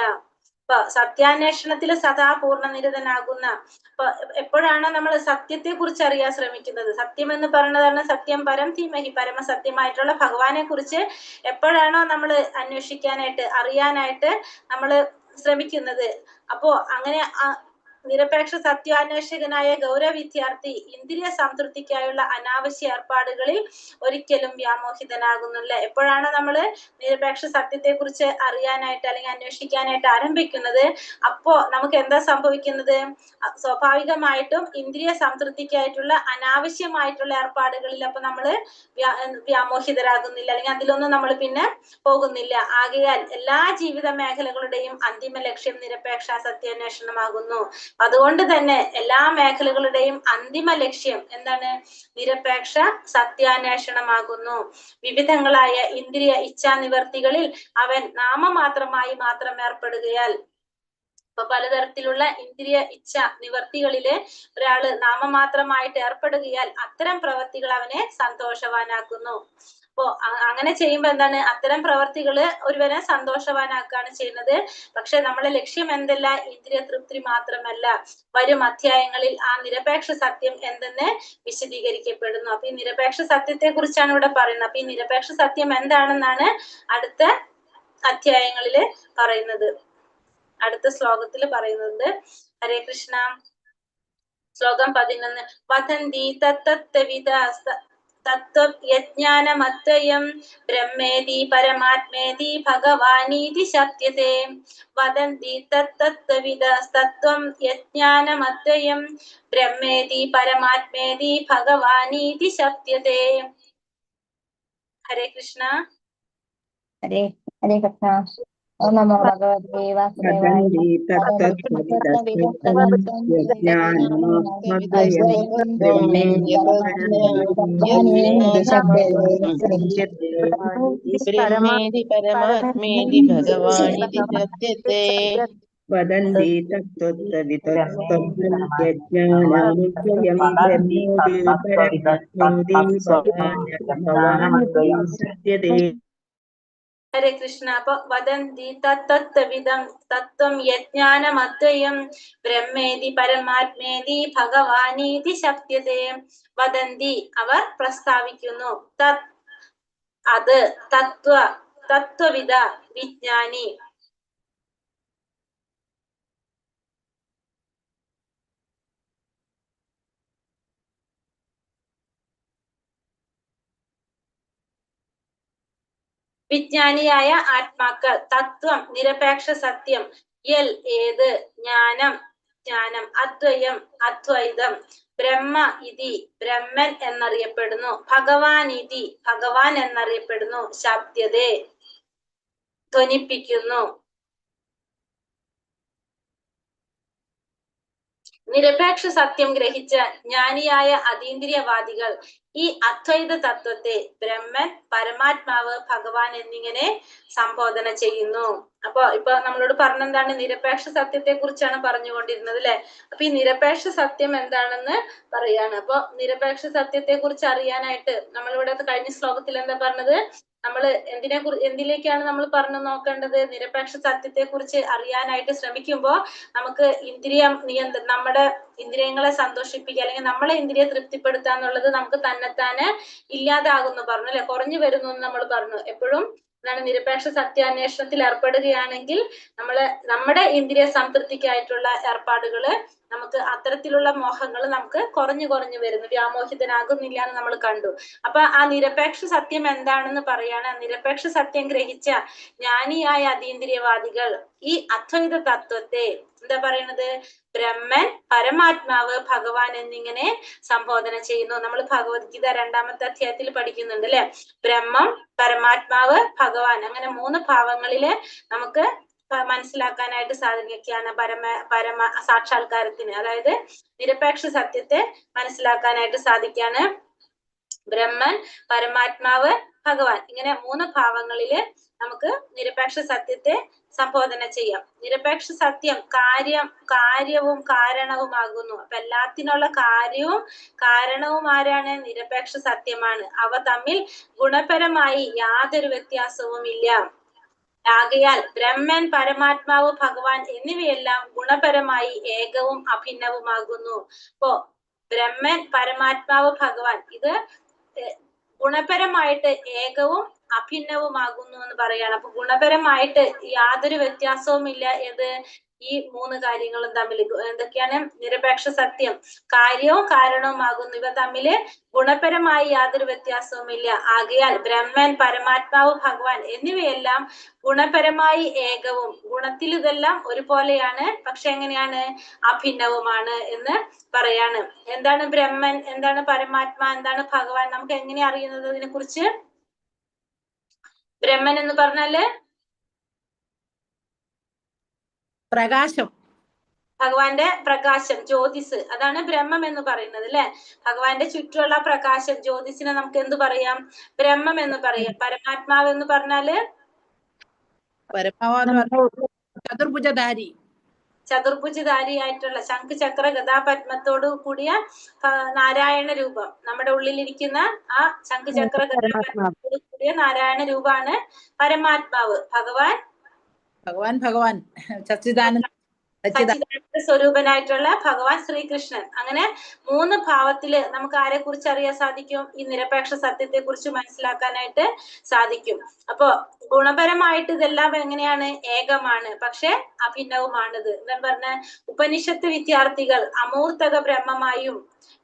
ഇപ്പൊ സത്യാന്വേഷണത്തിൽ സദാ പൂർണ്ണനിരതനാകുന്ന, ഇപ്പൊ എപ്പോഴാണോ നമ്മൾ സത്യത്തെ കുറിച്ച് അറിയാൻ ശ്രമിക്കുന്നത്, സത്യം എന്ന് പറയുന്നതാണ് സത്യം പരം ധീമഹി, പരമസത്യമായിട്ടുള്ള ഭഗവാനെ കുറിച്ച് എപ്പോഴാണോ നമ്മൾ അന്വേഷിക്കാനായിട്ട് അറിയാനായിട്ട് നമ്മൾ ശ്രമിക്കുന്നത്, അപ്പോ അങ്ങനെ നിരപേക്ഷ സത്യാന്വേഷകനായ ഗൗരവ വിദ്യാർത്ഥി ഇന്ദ്രിയ സംതൃപ്തിക്കായുള്ള അനാവശ്യ ഏർപ്പാടുകളിൽ ഒരിക്കലും വ്യാമോഹിതനാകുന്നില്ല. എപ്പോഴാണ് നമ്മൾ നിരപേക്ഷ സത്യത്തെ കുറിച്ച് അറിയാനായിട്ട് അല്ലെങ്കിൽ അന്വേഷിക്കാനായിട്ട് ആരംഭിക്കുന്നത്, അപ്പോ നമുക്ക് എന്താ സംഭവിക്കുന്നത്, സ്വാഭാവികമായിട്ടും ഇന്ദ്രിയ സംതൃപ്തിക്കായിട്ടുള്ള അനാവശ്യമായിട്ടുള്ള ഏർപ്പാടുകളിൽ അപ്പൊ നമ്മള് വ്യാമോഹിതരാകുന്നില്ല, അല്ലെങ്കിൽ അതിലൊന്നും നമ്മൾ പിന്നെ പോകുന്നില്ല. ആകയാൽ എല്ലാ ജീവിത മേഖലകളുടെയും അന്തിമ ലക്ഷ്യം നിരപേക്ഷ സത്യാന്വേഷണമാകുന്നു. അതുകൊണ്ട് തന്നെ എല്ലാ മേഖലകളുടെയും അന്തിമ ലക്ഷ്യം എന്താണ്, നിരപേക്ഷ സത്യാന്വേഷണമാകുന്നു. വിവിധങ്ങളായ ഇന്ദ്രിയ ഇച്ഛാ നിവർത്തികളിൽ അവൻ നാമമാത്രമായി മാത്രം ഏർപ്പെടുകയാൽ, ഇപ്പൊ പലതരത്തിലുള്ള ഇന്ദ്രിയ ഇച്ഛ നിവർത്തികളില് ഒരാള് നാമമാത്രമായിട്ട് ഏർപ്പെടുകയാൽ അത്തരം പ്രവർത്തികൾ അവനെ സന്തോഷവാനാക്കുന്നു. അപ്പോ അങ്ങനെ ചെയ്യുമ്പോ എന്താണ്, അത്തരം പ്രവർത്തികള് ഒരുവനെ സന്തോഷവാനാക്കുകയാണ് ചെയ്യുന്നത്. പക്ഷെ നമ്മളെ ലക്ഷ്യം എന്തല്ല, ഇന്ദ്രിയ തൃപ്തി മാത്രമല്ല. വരും അധ്യായങ്ങളിൽ ആ നിരപേക്ഷ സത്യം എന്തെന്ന് വിശദീകരിക്കപ്പെടുന്നു. അപ്പൊ ഈ നിരപേക്ഷ സത്യത്തെ കുറിച്ചാണ് ഇവിടെ പറയുന്നത്. അപ്പൊ ഈ നിരപേക്ഷ സത്യം എന്താണെന്നാണ് അടുത്ത അധ്യായങ്ങളില് പറയുന്നത്, അടുത്ത ശ്ലോകത്തിൽ പറയുന്നത്. ഹരേ കൃഷ്ണ. ശ്ലോകം 11. വദന്തി തത്തത്വവിദ തത്വജ്ഞാനമദ്വയം ബ്രഹ്മേതി പരമാത്മേതി ഭഗവാനീതി ശബ്ദത്തെ. വദന്തി തത്തത്വവിദ തത്വം യജ്ഞാനമദ്വയം ബ്രഹ്മേതി പരമാത്മേതി ഭഗവാനീതി ശബ്ദത്തെ. ഹരേ കൃഷ്ണ. ഹരേ ഹരേ കൃഷ്ണ. ഓം നമോ ഭഗവതേ വാസുദേവായ. വദന്തി തത്തത്വവിദസ്തത്വം യജ്ഞാനമദ്വയം ബ്രഹ്മേതി പരമാത്മേതി ബ്രഹ്മേതി പരമാത്മേതി ഭഗവാനിതി സത്യത്തെ. വദന്തി തത്വവിദസ്തത്വം യജ്ഞാനമദ്വയം ബ്രഹ്മേതി പരമാത്മേതി ഭഗവാനീതി സത്യത്തെ. ഹരേ കൃഷ്ണ. അപ്പൊ വദന്തി തത്തത്വവിദം തത്വം യജ്ഞാനമദ്വയം ബ്രഹ്മേതി പരമാത്മേതി ഭഗവാനീതി ശബ്ദത്തെ. വദന്തി അവർ പ്രസ്താവിക്കുന്നു, തത് അത്, തത്വവിദ വിജ്ഞാനി. വിജ്ഞാനിയായ ആത്മാക്കൾ. തത്വം നിരപേക്ഷ സത്യം. യൽ ഏത്. ജ്ഞാനം ജ്ഞാനം. അദ്വയം അദ്വൈതം. ബ്രഹ്മ ഇതി ബ്രഹ്മൻ എന്നറിയപ്പെടുന്നു. ഭഗവാൻ ഇതി ഭഗവാൻ എന്നറിയപ്പെടുന്നു. ശബ്ദത്തെ ധ്വനിപ്പിക്കുന്നു. നിരപേക്ഷ സത്യം ഗ്രഹിച്ച ജ്ഞാനിയായ അതീന്ദ്രിയവാദികൾ ഈ അദ്വൈത തത്വത്തെ ബ്രഹ്മൻ, പരമാത്മാവ്, ഭഗവാൻ എന്നിങ്ങനെ സംബോധന ചെയ്യുന്നു. ഇപ്പൊ നമ്മളോട് പറഞ്ഞെന്താണ്? നിരപേക്ഷ സത്യത്തെ കുറിച്ചാണ് പറഞ്ഞുകൊണ്ടിരുന്നത് അല്ലെ. അപ്പൊ ഈ നിരപേക്ഷ സത്യം എന്താണെന്ന് പറയാണ്. അപ്പൊ നിരപേക്ഷ സത്യത്തെ കുറിച്ച് അറിയാനായിട്ട് നമ്മളിവിടെ കഴിഞ്ഞ ശ്ലോകത്തിൽ എന്താ പറഞ്ഞത്? നമ്മള് എന്തിലേക്കാണ് നമ്മൾ പറഞ്ഞു നോക്കേണ്ടത്? നിരപേക്ഷ സത്യത്തെ കുറിച്ച് അറിയാനായിട്ട് ശ്രമിക്കുമ്പോൾ നമുക്ക് നമ്മുടെ ഇന്ദ്രിയങ്ങളെ സന്തോഷിപ്പിക്കുക, അല്ലെങ്കിൽ നമ്മളെ ഇന്ദ്രിയെ തൃപ്തിപ്പെടുത്തുക എന്നുള്ളത് നമുക്ക് തന്നെത്താനെ ഇല്ലാതാകുന്നു പറഞ്ഞു അല്ലെ, കുറഞ്ഞു വരുന്നു എന്ന് നമ്മൾ പറഞ്ഞു. എപ്പോഴും നിരപേക്ഷ സത്യാന്വേഷണത്തിൽ ഏർപ്പെടുകയാണെങ്കിൽ നമ്മുടെ ഇന്ദ്രിയ സംതൃപ്തിക്കായിട്ടുള്ള ഏർപ്പാടുകള് നമുക്ക് അത്തരത്തിലുള്ള മോഹങ്ങൾ നമുക്ക് കുറഞ്ഞു വരുന്നു, വ്യാമോഹിതനാകുന്നില്ല എന്ന് നമ്മൾ കണ്ടു. അപ്പൊ ആ നിരപേക്ഷ സത്യം എന്താണെന്ന് പറയാണ്. നിരപേക്ഷ സത്യം ഗ്രഹിച്ച ജ്ഞാനിയായ അതീന്ദ്രിയവാദികൾ ഈ അദ്വൈത തത്വത്തെ എന്താ പറയണത്? ബ്രഹ്മൻ, പരമാത്മാവ്, ഭഗവാൻ എന്നിങ്ങനെ സംബോധന ചെയ്യുന്നു. നമ്മൾ ഭഗവത്ഗീത 2-ാമത്തെ അധ്യായത്തിൽ പഠിക്കുന്നുണ്ട് അല്ലെ. ബ്രഹ്മം, പരമാത്മാവ്, ഭഗവാൻ, അങ്ങനെ 3 ഭാവങ്ങളില് നമുക്ക് മനസ്സിലാക്കാനായിട്ട് സാധിക്കുകയാണ് പരമ സാക്ഷാത്കാരത്തിന്, അതായത് നിരപേക്ഷ സത്യത്തെ മനസ്സിലാക്കാനായിട്ട് സാധിക്കാണ്. ബ്രഹ്മൻ, പരമാത്മാവ്, ഭഗവാൻ, ഇങ്ങനെ 3 ഭാവങ്ങളില് നമുക്ക് നിരപേക്ഷ സത്യത്തെ സംബോധന ചെയ്യാം. നിരപേക്ഷ സത്യം കാര്യവും കാരണവുമാകുന്നു. അപ്പൊ എല്ലാത്തിനുള്ള കാര്യവും കാരണവും ആരാണ്? നിരപേക്ഷ സത്യമാണ്. അവ തമ്മിൽ ഗുണപരമായി യാതൊരു വ്യത്യാസവും ഇല്ല. ആകയാൽ ബ്രഹ്മൻ, പരമാത്മാവ്, ഭഗവാൻ എന്നിവയെല്ലാം ഗുണപരമായി ഏകവും അഭിന്നവുമാകുന്നു. അപ്പോ ബ്രഹ്മൻ, പരമാത്മാവ്, ഭഗവാൻ ഇത് ഗുണപരമായിട്ട് ഏകവും അഭിന്നവുമാകുന്നു എന്ന് പറയാണ്. അപ്പൊ ഗുണപരമായിട്ട് യാതൊരു വ്യത്യാസവും ഇല്ല. ഈ 3 കാര്യങ്ങളും തമ്മിൽ എന്തൊക്കെയാണ്? നിരപേക്ഷ സത്യം കാര്യവും കാരണവുമാകുന്നു. ഇവ തമ്മില് ഗുണപരമായി യാതൊരു വ്യത്യാസവും ഇല്ല. ആകയാൽ ബ്രഹ്മൻ, പരമാത്മാവ്, ഭഗവാൻ എന്നിവയെല്ലാം ഗുണപരമായി ഏകവും, ഗുണത്തിൽ ഇതെല്ലാം ഒരുപോലെയാണ്, പക്ഷെ എങ്ങനെയാണ്? അഭിന്നവുമാണ് എന്ന് പറയാണ്. എന്താണ് ബ്രഹ്മൻ, എന്താണ് പരമാത്മാ, എന്താണ് ഭഗവാൻ? നമുക്ക് എങ്ങനെ അറിയുന്നത് ഇതിനെ കുറിച്ച്? ബ്രഹ്മൻ എന്ന് പറഞ്ഞാല് പ്രകാശം, ഭഗവാന്റെ പ്രകാശം, ജ്യോതിസ്, അതാണ് ബ്രഹ്മം എന്ന് പറയുന്നത് അല്ലെ. ഭഗവാന്റെ ചുറ്റുമുള്ള പ്രകാശം, ജ്യോതിസിനെ നമുക്ക് എന്ത് പറയാം? ബ്രഹ്മം എന്ന് പറയാം. പരമാത്മാവ് എന്ന് പറഞ്ഞാല് ചതുർഭുജധാരി, ചതുർഭുജധാരിയായിട്ടുള്ള ശംഖ് ചക്ര ഗദാപത്മത്തോട് കൂടിയ നാരായണ രൂപം, നമ്മുടെ ഉള്ളിലിരിക്കുന്ന ആ ശംഖ് ചക്ര ഗദാപത്മത്തോട് കൂടിയ നാരായണ രൂപമാണ് പരമാത്മാവ്. ഭഗവാൻ സച്ചിദാനന്ദ സച്ചിദാനന്ദ സ്വരൂപനായിട്ടുള്ള ഭഗവാൻ ശ്രീകൃഷ്ണൻ. അങ്ങനെ 3 ഭാവത്തില് നമുക്ക് ആരെ കുറിച്ച് അറിയാൻ സാധിക്കും? ഈ നിരപേക്ഷ സത്യത്തെ കുറിച്ച് മനസ്സിലാക്കാനായിട്ട് സാധിക്കും. അപ്പോ ഗുണപരമായിട്ട് ഇതെല്ലാം എങ്ങനെയാണ്? ഏകമാണ്, പക്ഷെ അഭിന്നവുമാണിത്. എന്താ പറഞ്ഞ? ഉപനിഷത്ത് വിദ്യാർത്ഥികൾ അമൂർത്തക ബ്രഹ്മമായും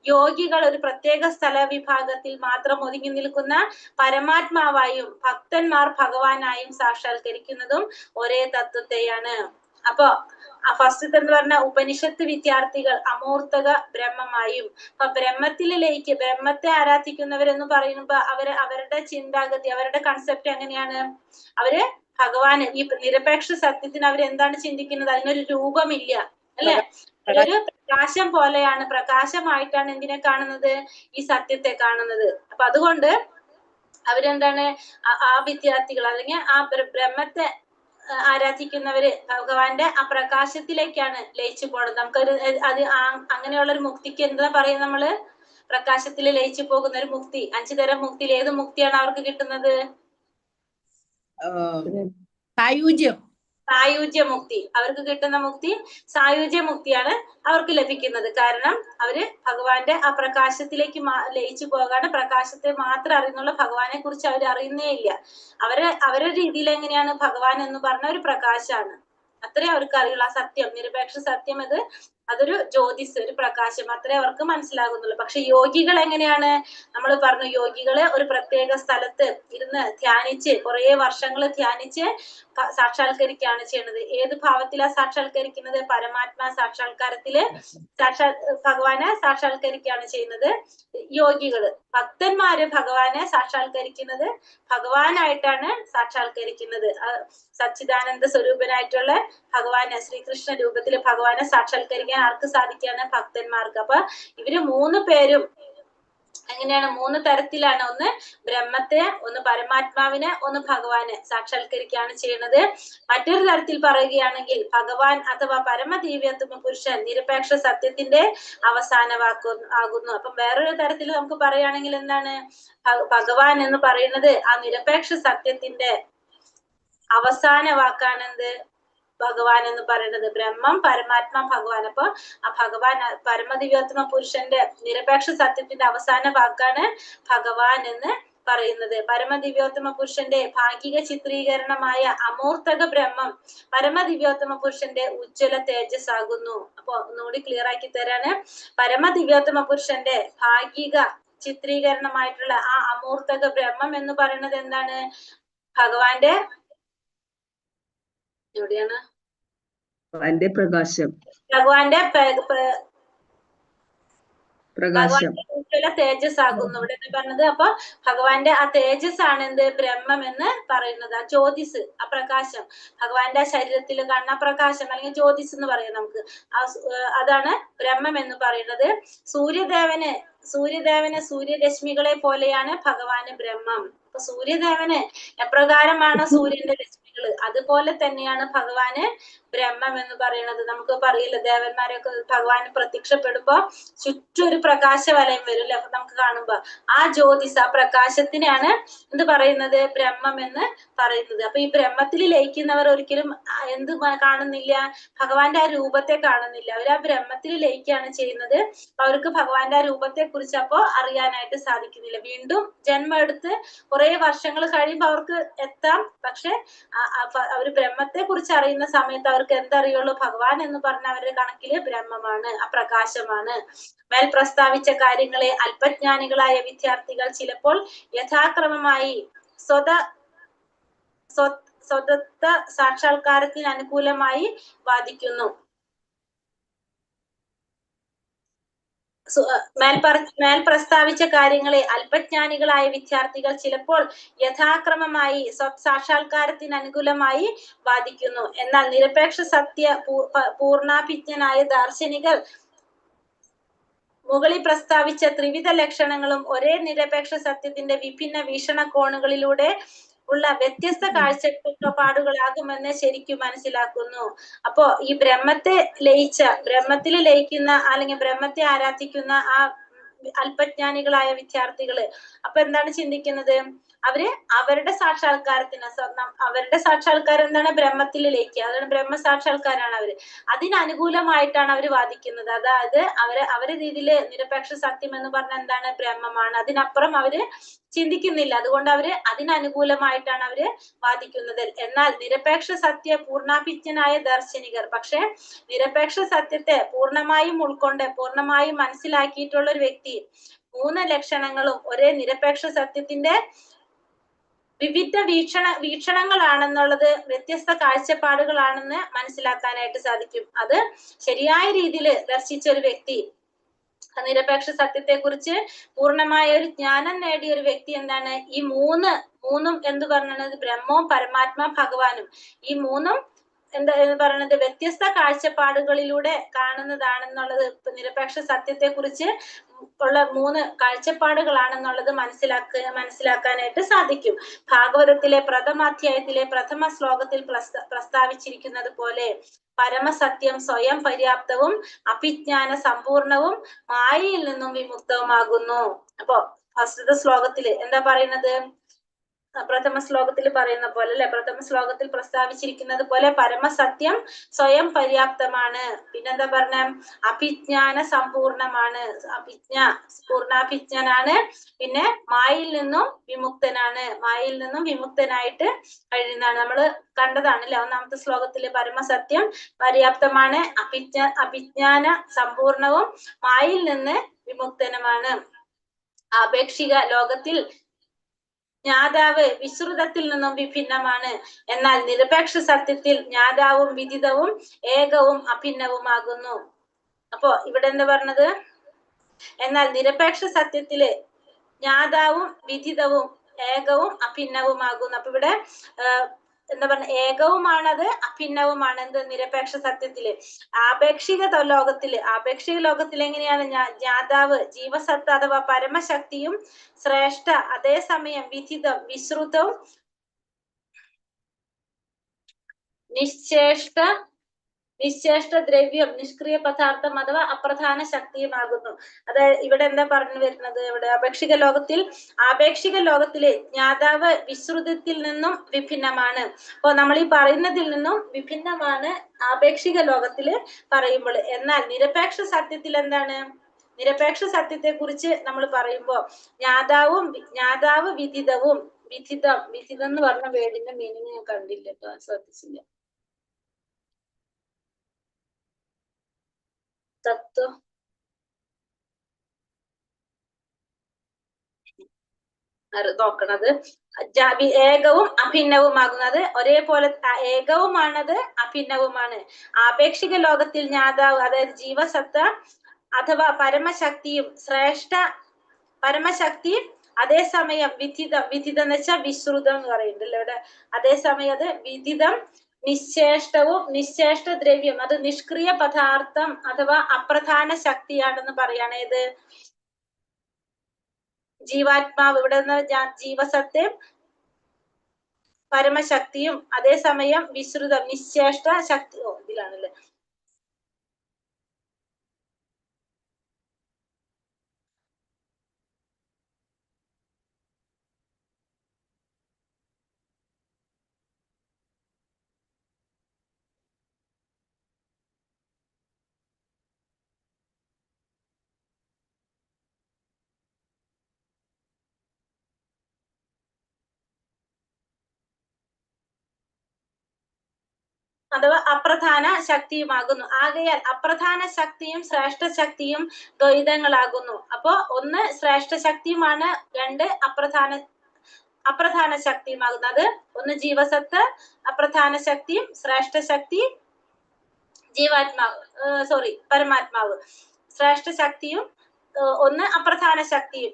യോഗികൾ ഒരു പ്രത്യേക സ്ഥല വിഭാഗത്തിൽ മാത്രം ഒതുങ്ങി നിൽക്കുന്ന പരമാത്മാവായും ഭക്തന്മാർ ഭഗവാനായും സാക്ഷാത്കരിക്കുന്നതും ഒരേ തത്വത്തെയാണ്. അപ്പൊ ഫസ്റ്റ് എന്ന് പറഞ്ഞ ഉപനിഷത്ത് വിദ്യാർത്ഥികൾ അമൂർത്തക ബ്രഹ്മമായും, അപ്പൊ ബ്രഹ്മത്തിലേക്ക് ബ്രഹ്മത്തെ ആരാധിക്കുന്നവരെന്ന് പറയുമ്പോ അവരുടെ ചിന്താഗതി, അവരുടെ കൺസെപ്റ്റ് എങ്ങനെയാണ്? അവര് ഭഗവാന് ഈ നിരപേക്ഷ സത്യത്തിന് അവരെന്താണ് ചിന്തിക്കുന്നത്? അതിനൊരു രൂപമില്ല, അല്ലെ? ഒരു പ്രകാശം പോലെയാണ്, പ്രകാശമായിട്ടാണ് എന്തിനെ കാണുന്നത്? ഈ സത്യത്തെ കാണുന്നത്. അപ്പൊ അതുകൊണ്ട് അവരെന്താണ്? ആ വിദ്യാർത്ഥികൾ അല്ലെങ്കിൽ ആ ബ്രഹ്മത്തെ ആരാധിക്കുന്നവര് ഭഗവാന്റെ ആ പ്രകാശത്തിലേക്കാണ് ലയിച്ചു പോണത്. നമുക്കൊരു അത് അങ്ങനെയുള്ളൊരു മുക്തിക്ക് എന്താ പറയുക നമ്മള്? പ്രകാശത്തിൽ ലയിച്ചു പോകുന്ന ഒരു മുക്തി. 5 തരം മുക്തിയിൽ ഏത് മുക്തിയാണ് അവർക്ക് കിട്ടുന്നത്? സായുജ്യ മുക്തി. അവർക്ക് കിട്ടുന്ന മുക്തി സായുജ്യ മുക്തിയാണ് അവർക്ക് ലഭിക്കുന്നത്. കാരണം അവര് ഭഗവാന്റെ ആ പ്രകാശത്തിലേക്ക് ലയിച്ചു പോകാണ്. പ്രകാശത്തെ മാത്രം അറിയുന്നുള്ള ഭഗവാനെ കുറിച്ച് അവർ അറിയുന്നേ ഇല്ല. അവരുടെ രീതിയിൽ എങ്ങനെയാണ്? ഭഗവാൻ എന്ന് പറഞ്ഞ ഒരു പ്രകാശാണ്, അത്രേ അവർക്ക് അറിയുള്ളൂ. ആ സത്യം, നിരപേക്ഷ സത്യം, അതൊരു ജ്യോതിസ്, ഒരു പ്രകാശം, അത്രേ അവർക്ക് മനസ്സിലാകുന്നുള്ളൂ. പക്ഷെ യോഗികൾ എങ്ങനെയാണ്? നമ്മൾ പറഞ്ഞു, യോഗികള് ഒരു പ്രത്യേക സ്ഥലത്ത് ഇരുന്ന് ധ്യാനിച്ച് കുറെ വർഷങ്ങൾ ധ്യാനിച്ച് സാക്ഷാത്കരിക്കുകയാണ് ചെയ്യുന്നത്. ഏത് ഭാവത്തിലാ സാക്ഷാത്കരിക്കുന്നത്? പരമാത്മാ സാക്ഷാത്കാരത്തില് ഭഗവാനെ സാക്ഷാത്കരിക്കുകയാണ് ചെയ്യുന്നത് യോഗികള്. ഭക്തന്മാര് ഭഗവാനെ സാക്ഷാത്കരിക്കുന്നത് ഭഗവാനായിട്ടാണ് സാക്ഷാത്കരിക്കുന്നത്. സച്ചിദാനന്ദ സ്വരൂപനായിട്ടുള്ള ഭഗവാനെ, ശ്രീകൃഷ്ണ രൂപത്തില് ഭഗവാനെ സാക്ഷാത്കരിക്കാൻ ആർക്ക് സാധിക്കാണ്? ഭക്തന്മാർക്ക്. അപ്പൊ ഇവര് 3 പേരും എങ്ങനെയാണ്? 3 തരത്തിലാണ്. ഒന്ന് ബ്രഹ്മത്തെ, ഒന്ന് പരമാത്മാവിനെ, ഒന്ന് ഭഗവാനെ സാക്ഷാത്കരിക്കുകയാണ് ചെയ്യുന്നത്. മറ്റൊരു തരത്തിൽ പറയുകയാണെങ്കിൽ ഭഗവാൻ അഥവാ പരമദിവ്യത്വ പുരുഷൻ നിരപേക്ഷ സത്യത്തിന്റെ അവസാന ആകുന്നു. അപ്പം വേറൊരു തരത്തിൽ നമുക്ക് പറയുകയാണെങ്കിൽ എന്താണ്? ഭഗവാൻ എന്ന് പറയുന്നത് ആ നിരപേക്ഷ സത്യത്തിന്റെ അവസാന വാക്കാണ്. എന്ത്? ഭഗവാൻ എന്ന് പറയുന്നത് ബ്രഹ്മം, പരമാത്മാ, ഭഗവാൻ. അപ്പൊ ആ ഭഗവാൻ പരമദിവ്യോത്തമ പുരുഷന്റെ നിരപേക്ഷ സത്യത്തിന്റെ അവസാന വാക്കാണ് ഭഗവാൻ എന്ന് പറയുന്നത്. പരമദിവ്യോത്തമ പുരുഷന്റെ ഭാഗിക ചിത്രീകരണമായ അമൂർത്തക ബ്രഹ്മം പരമദിവ്യോത്തമ പുരുഷന്റെ ഉജ്ജ്വല തേജസ് ആകുന്നു. അപ്പൊ ഒന്നുകൂടി ക്ലിയർ ആക്കി തരാണ്. പരമദിവ്യോത്തമ പുരുഷന്റെ ഭാഗിക ചിത്രീകരണമായിട്ടുള്ള ആ അമൂർത്തക ബ്രഹ്മം എന്ന് പറയുന്നത് എന്താണ്? ഭഗവാന്റെ എവിടെയാണ്? ഭഗവാന്റെ പ്രകാശം, ഭഗവാന്റെ പ്രകാശം, ഉജ്ജ്വല തേജസ് ആകുന്നു ഇവിടെ പറഞ്ഞത്. അപ്പൊ ഭഗവാന്റെ ആ തേജസ് ആണ് എന്ത്? ബ്രഹ്മം എന്ന് പറയുന്നത്. ആ ജ്യോതിസ്, ആ പ്രകാശം, ഭഗവാന്റെ ശരീരത്തിൽ കാണുന്ന പ്രകാശം അല്ലെങ്കിൽ ജ്യോതിസ് എന്ന് പറയാം നമുക്ക്. അതാണ് ബ്രഹ്മം എന്ന് പറയുന്നത്. സൂര്യദേവന് സൂര്യരശ്മികളെ പോലെയാണ് ഭഗവാന് ബ്രഹ്മം. അപ്പൊ സൂര്യദേവന് എപ്രകാരമാണ് സൂര്യന്റെ രശ്മികൾ, അതുപോലെ തന്നെയാണ് ഭഗവാന് ബ്രഹ്മം എന്ന് പറയുന്നത്. നമുക്ക് പറയില്ല, ദേവന്മാരൊക്കെ ഭഗവാന് പ്രത്യക്ഷപ്പെടുമ്പോ ചുറ്റും ഒരു പ്രകാശവലയം വരും അല്ലെ നമുക്ക് കാണുമ്പോ. ആ ജ്യോതിസ്, ആ പ്രകാശത്തിനാണ് എന്ത് പറയുന്നത്? ബ്രഹ്മം എന്ന് പറയുന്നത്. അപ്പൊ ഈ ബ്രഹ്മത്തിൽ ലയിക്കുന്നവർ ഒരിക്കലും എന്ത് കാണുന്നില്ല? ഭഗവാന്റെ ആ രൂപത്തെ കാണുന്നില്ല. അവർ ആ ബ്രഹ്മത്തിൽ ലയിക്കുകയാണ് ചെയ്യുന്നത്. അവർക്ക് ഭഗവാന്റെ ആ രൂപത്തെ കുറിച്ച് അപ്പോ അറിയാനായിട്ട് സാധിക്കുന്നില്ല. വീണ്ടും ജന്മം എടുത്ത് കുറെ വർഷങ്ങൾ കഴിയുമ്പോൾ അവർക്ക് എത്താം. പക്ഷെ അവർ ബ്രഹ്മത്തെ കുറിച്ച് അറിയുന്ന സമയത്ത് അവർക്ക് എന്തറിയുള്ളൂ? ഭഗവാൻ എന്ന് പറഞ്ഞ അവരുടെ കണക്കില് ബ്രഹ്മമാണ്, ആ പ്രകാശമാണ്. മേൽ പ്രസ്താവിച്ച കാര്യങ്ങളെ അല്പജ്ഞാനികളായ വിദ്യാർത്ഥികൾ ചിലപ്പോൾ യഥാക്രമമായി സ്വതത്വ സാക്ഷാത്കാരത്തിന് അനുകൂലമായി വാദിക്കുന്നു. മേൽ പ്രസ്താവിച്ച കാര്യങ്ങളെ അല്പജ്ഞാനികളായ വിദ്യാർത്ഥികൾ ചിലപ്പോൾ യഥാക്രമമായി സാക്ഷാത്കാരത്തിന് അനുകൂലമായി വാദിക്കുന്നു. എന്നാൽ നിരപേക്ഷ സത്യ പൂർണാഭിജ്ഞനായ ദാർശനികർ മുകളിൽ പ്രസ്താവിച്ച ത്രിവിധ ലക്ഷണങ്ങളും ഒരേ നിരപേക്ഷ സത്യത്തിന്റെ വിഭിന്ന വീക്ഷണകോണുകളിലൂടെ ഉള്ള വ്യത്യസ്ത കാഴ്ചപ്പാടുകളാകുമെന്ന് ശരിക്കും മനസ്സിലാക്കുന്നു. അപ്പോ ഈ ബ്രഹ്മത്തിൽ ലയിക്കുന്ന അല്ലെങ്കിൽ ബ്രഹ്മത്തെ ആരാധിക്കുന്ന ആ അല്പജ്ഞാനികളായ വിദ്യാർത്ഥികള് അപ്പൊ എന്താണ് ചിന്തിക്കുന്നത്? അവര് അവരുടെ സാക്ഷാത്കാരത്തിന് അവരുടെ സാക്ഷാത്കാരം എന്താണ്? ബ്രഹ്മത്തിൽ ലയിക്കുക. അതാണ് ബ്രഹ്മ സാക്ഷാത്കാരാണ് അവര്. അതിനനുകൂലമായിട്ടാണ് അവര് വാദിക്കുന്നത്. അതായത് അവരെ രീതിയില് നിരപേക്ഷ സത്യം എന്ന് പറഞ്ഞാൽ എന്താണ്? ബ്രഹ്മമാണ്. അതിനപ്പുറം അവര് ചിന്തിക്കുന്നില്ല. അതുകൊണ്ട് അവര് അതിനനുകൂലമായിട്ടാണ് അവര് വാദിക്കുന്നത്. എന്നാൽ നിരപേക്ഷ സത്യ പൂർണ്ണാഭിജ്ഞനായ ദാർശനികർ പക്ഷെ നിരപേക്ഷ സത്യത്തെ പൂർണ്ണമായും ഉൾക്കൊണ്ട് പൂർണ്ണമായും മനസ്സിലാക്കിയിട്ടുള്ള ഒരു വ്യക്തി 3 ലക്ഷണങ്ങളും ഒരേ നിരപേക്ഷ സത്യത്തിന്റെ വിവിധ വീക്ഷണങ്ങളാണെന്നുള്ളത് വ്യത്യസ്ത കാഴ്ചപ്പാടുകളാണെന്ന് മനസ്സിലാക്കാനായിട്ട് സാധിക്കും. അത് ശരിയായ രീതിയിൽ ദർശിച്ച ഒരു വ്യക്തി, നിരപേക്ഷ സത്യത്തെ കുറിച്ച് പൂർണ്ണമായ ഒരു ജ്ഞാനം നേടിയ ഒരു വ്യക്തി എന്താണ്? ഈ മൂന്നും എന്ത് പറഞ്ഞത്? ബ്രഹ്മവും പരമാത്മാ ഭഗവാനും ഈ മൂന്നും എന്താ പറയുന്നത്? വ്യത്യസ്ത കാഴ്ചപ്പാടുകളിലൂടെ കാണുന്നതാണെന്നുള്ളത്, നിരപേക്ഷ സത്യത്തെ കുറിച്ച് ഉള്ള 3 കാഴ്ചപ്പാടുകളാണെന്നുള്ളത് മനസ്സിലാക്കാനായിട്ട് സാധിക്കും. ഭാഗവതത്തിലെ പ്രഥമാധ്യായത്തിലെ പ്രഥമ ശ്ലോകത്തിൽ പ്രസ്താവിച്ചിരിക്കുന്നത് പോലെ പരമസത്യം സ്വയം പര്യാപ്തവും അഭിജ്ഞാന സമ്പൂർണവും മായയിൽ നിന്നും വിമുക്തവുമാകുന്നു. അപ്പൊ ഫസ്റ്റത്തെ ശ്ലോകത്തില് എന്താ പറയുന്നത്? പ്രഥമ ശ്ലോകത്തിൽ പറയുന്ന പോലെ അല്ലെ, പ്രഥമ ശ്ലോകത്തിൽ പ്രസ്താവിച്ചിരിക്കുന്നത് പോലെ പരമസത്യം സ്വയം പര്യാപ്തമാണ്. പിന്നെന്താ പറഞ്ഞ? അഭിജ്ഞാന സമ്പൂർണമാണ്, പൂർണ്ണാഭിജ്ഞനാണ്. പിന്നെ മായയിൽ നിന്നും വിമുക്തനാണ്, മായയിൽ നിന്നും വിമുക്തനായിട്ട് കഴിയുന്നതാണ്. നമ്മള് കണ്ടതാണ് അല്ലെ, ഒന്നാമത്തെ ശ്ലോകത്തില് പരമസത്യം പര്യാപ്തമാണ്, അഭിജ്ഞാന സമ്പൂർണവും മായയിൽ നിന്ന് വിമുക്തനുമാണ്. ആപേക്ഷിക ലോകത്തിൽ ജ്ഞാതാവ് വിശ്രുതത്തിൽ നിന്നും വിഭിന്നമാണ്. എന്നാൽ നിരപേക്ഷ സത്യത്തിൽ ജ്ഞാതാവും വിദിതവും ഏകവും അഭിന്നവുമാകുന്നു. അപ്പോ ഇവിടെ എന്താ പറഞ്ഞത്? എന്നാൽ നിരപേക്ഷ സത്യത്തില് ജ്ഞാതാവും വിദിതവും ഏകവും അഭിന്നവുമാകുന്നു. അപ്പൊ ഇവിടെ എന്താ പറഞ്ഞ? ഏകവുമാണത്, അഭിന്നവുമാണ്. എന്ത്? നിരപേക്ഷ സത്യത്തില്. ആപേക്ഷിക ലോകത്തിൽ എങ്ങനെയാണ്? ജ്ഞാതാവ് ജീവസത്ത അഥവാ പരമശക്തിയും ശ്രേഷ്ഠ, അതേസമയം വിദിതം വിശ്രുതവും നിശ്ചേഷ്ട ദ്രവ്യം നിഷ്ക്രിയ പദാർത്ഥം അഥവാ അപ്രധാന ശക്തിയുമാകുന്നു. അതായത് ഇവിടെ എന്താ പറഞ്ഞു വരുന്നത്? ഇവിടെ ആപേക്ഷിക ലോകത്തിലെ ജ്ഞാതാവ് വിശ്രുതത്തിൽ നിന്നും വിഭിന്നമാണ്. അപ്പൊ നമ്മൾ ഈ പറയുന്നതിൽ നിന്നും വിഭിന്നമാണ് ആപേക്ഷിക ലോകത്തില് പറയുമ്പോൾ. എന്നാൽ നിരപേക്ഷ സത്യത്തിൽ എന്താണ്? നിരപേക്ഷ സത്യത്തെ കുറിച്ച് നമ്മൾ പറയുമ്പോ ജ്ഞാതാവ് വിദിതവും വിദിതം എന്ന് പറഞ്ഞ വേർഡിന്റെ മീനിങ് ഞാൻ കണ്ടില്ല കേട്ടോ, ശ്രദ്ധിച്ചില്ല. തത്വം നോക്കണത് ഏകവും അഭിന്നവുമാകുന്നത് ഒരേപോലെ, ഏകവുമാണത്, അഭിന്നവുമാണ്. ആപേക്ഷിക ലോകത്തിൽ ജ്ഞാതാവ് അതായത് ജീവസത്ത അഥവാ പരമശക്തിയും പരമശക്തിയും അതേസമയം വിദിതം എന്ന് വെച്ചാൽ വിശ്രുതം എന്ന് പറയുന്നുണ്ടല്ലോ ഇവിടെ. അതേസമയം അത് വിദിതം നിശ്ചേഷ്ട ദ്രവ്യം അത് നിഷ്ക്രിയ പദാർത്ഥം അഥവാ അപ്രധാന ശക്തിയാണെന്ന് പറയാണ്. ഏത്? ജീവാത്മാവ്. ഇവിടെ നിന്ന് ജീവസത്യം പരമശക്തിയും അതേസമയം വിശ്രുതം നിശ്ചേഷ്ട ശക്തി. ഇതിലാണല്ലേ. അഥവാ അപ്രധാന ശക്തിയുമാകുന്നു. ആകയാൽ അപ്രധാന ശക്തിയും ശ്രേഷ്ഠ ശക്തിയും ദ്വൈതങ്ങളാകുന്നു. അപ്പോ ഒന്ന് ശ്രേഷ്ഠ ശക്തിയുമാണ്, 2 അപ്രധാന ശക്തിയുമാകുന്നത്. ഒന്ന് ജീവസത്ത് അപ്രധാന ശക്തിയും ശ്രേഷ്ഠ ശക്തി പരമാത്മാവ്. ശ്രേഷ്ഠ ശക്തിയും ഒന്ന് അപ്രധാന ശക്തിയും,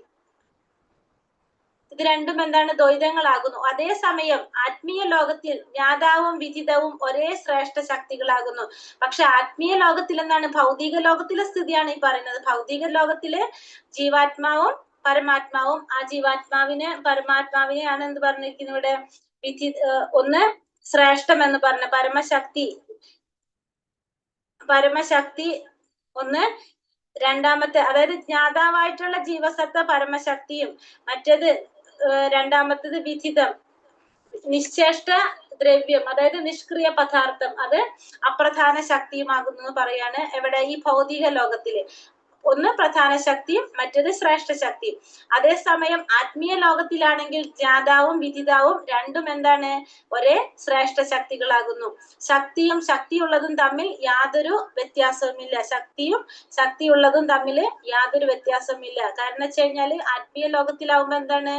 ഇത് രണ്ടും എന്താണ്? ദ്വൈതങ്ങളാകുന്നു. അതേസമയം ആത്മീയ ലോകത്തിൽ ജ്ഞാതാവും വിദിതവും ഒരേ ശ്രേഷ്ഠ ശക്തികളാകുന്നു. പക്ഷെ ആത്മീയ ലോകത്തിൽ എന്താണ്? ഭൗതിക ലോകത്തിലെ സ്ഥിതിയാണ് ഈ പറയുന്നത്. ഭൗതിക ലോകത്തില് ജീവാത്മാവും പരമാത്മാവും, ആ പരമാത്മാവിനെയാണ് എന്ത് പറഞ്ഞിരിക്കുന്നത് ഇവിടെ? ഒന്ന് ശ്രേഷ്ഠം എന്ന് പറഞ്ഞ പരമശക്തി ഒന്ന്, രണ്ടാമത്തെ അതായത് ജ്ഞാതാവായിട്ടുള്ള ജീവസത്ത പരമശക്തിയും, മറ്റേത് രണ്ടാമത്തത് വിദിതം, നിശ്ചേഷ്ട ദ്രവ്യം, അതായത് നിഷ്ക്രിയ പദാർത്ഥം, അത് അപ്രധാന ശക്തിയുമാകുന്നു എന്ന് പറയാണ്. എവിടെ? ഈ ഭൗതിക ലോകത്തില്. ഒന്ന് പ്രധാന ശക്തിയും മറ്റേത് ശ്രേഷ്ഠ ശക്തിയും. അതേസമയം ആത്മീയ ലോകത്തിലാണെങ്കിൽ ജ്ഞാതാവും വിദിതാവും രണ്ടും എന്താണ്? ഒരേ ശ്രേഷ്ഠ ശക്തികളാകുന്നു. ശക്തിയും ശക്തിയുള്ളതും തമ്മിൽ യാതൊരു വ്യത്യാസവുമില്ല. ശക്തിയും ശക്തിയുള്ളതും തമ്മിൽ യാതൊരു വ്യത്യാസവുമില്ല. കാരണം വെച്ച് കഴിഞ്ഞാല് ആത്മീയ ലോകത്തിലാവുമ്പോ എന്താണ്?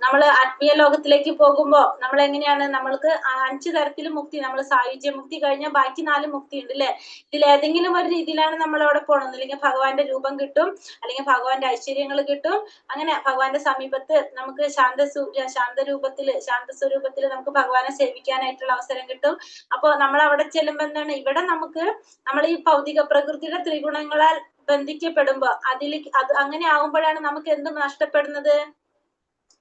നമ്മൾ ആത്മീയ ലോകത്തിലേക്ക് പോകുമ്പോ നമ്മൾ എങ്ങനെയാണ്? നമ്മൾക്ക് 5 തരത്തിൽ മുക്തി, നമ്മൾ സായുജ്യ മുക്തി കഴിഞ്ഞാൽ ബാക്കി 4 മുക്തി ഉണ്ട് അല്ലെ? ഇതിൽ ഏതെങ്കിലും ഒരു രീതിയിലാണ് നമ്മൾ അവിടെ പോകണം. അല്ലെങ്കിൽ ഭഗവാന്റെ രൂപം കിട്ടും, അല്ലെങ്കിൽ ഭഗവാന്റെ ഐശ്വര്യങ്ങൾ കിട്ടും. അങ്ങനെ ഭഗവാന്റെ സമീപത്ത് നമുക്ക് ശാന്തസ്വരൂപത്തിൽ നമുക്ക് ഭഗവാനെ സേവിക്കാനായിട്ടുള്ള അവസരം കിട്ടും. അപ്പൊ നമ്മൾ അവിടെ ചെല്ലുമ്പോ എന്താണ്? ഇവിടെ നമ്മൾ ഈ ഭൗതിക പ്രകൃതിയുടെ ത്രിഗുണങ്ങളാൽ ബന്ധിക്കപ്പെടുമ്പോ അങ്ങനെ ആകുമ്പോഴാണ് നമുക്ക് എന്ത് നഷ്ടപ്പെടുന്നത്?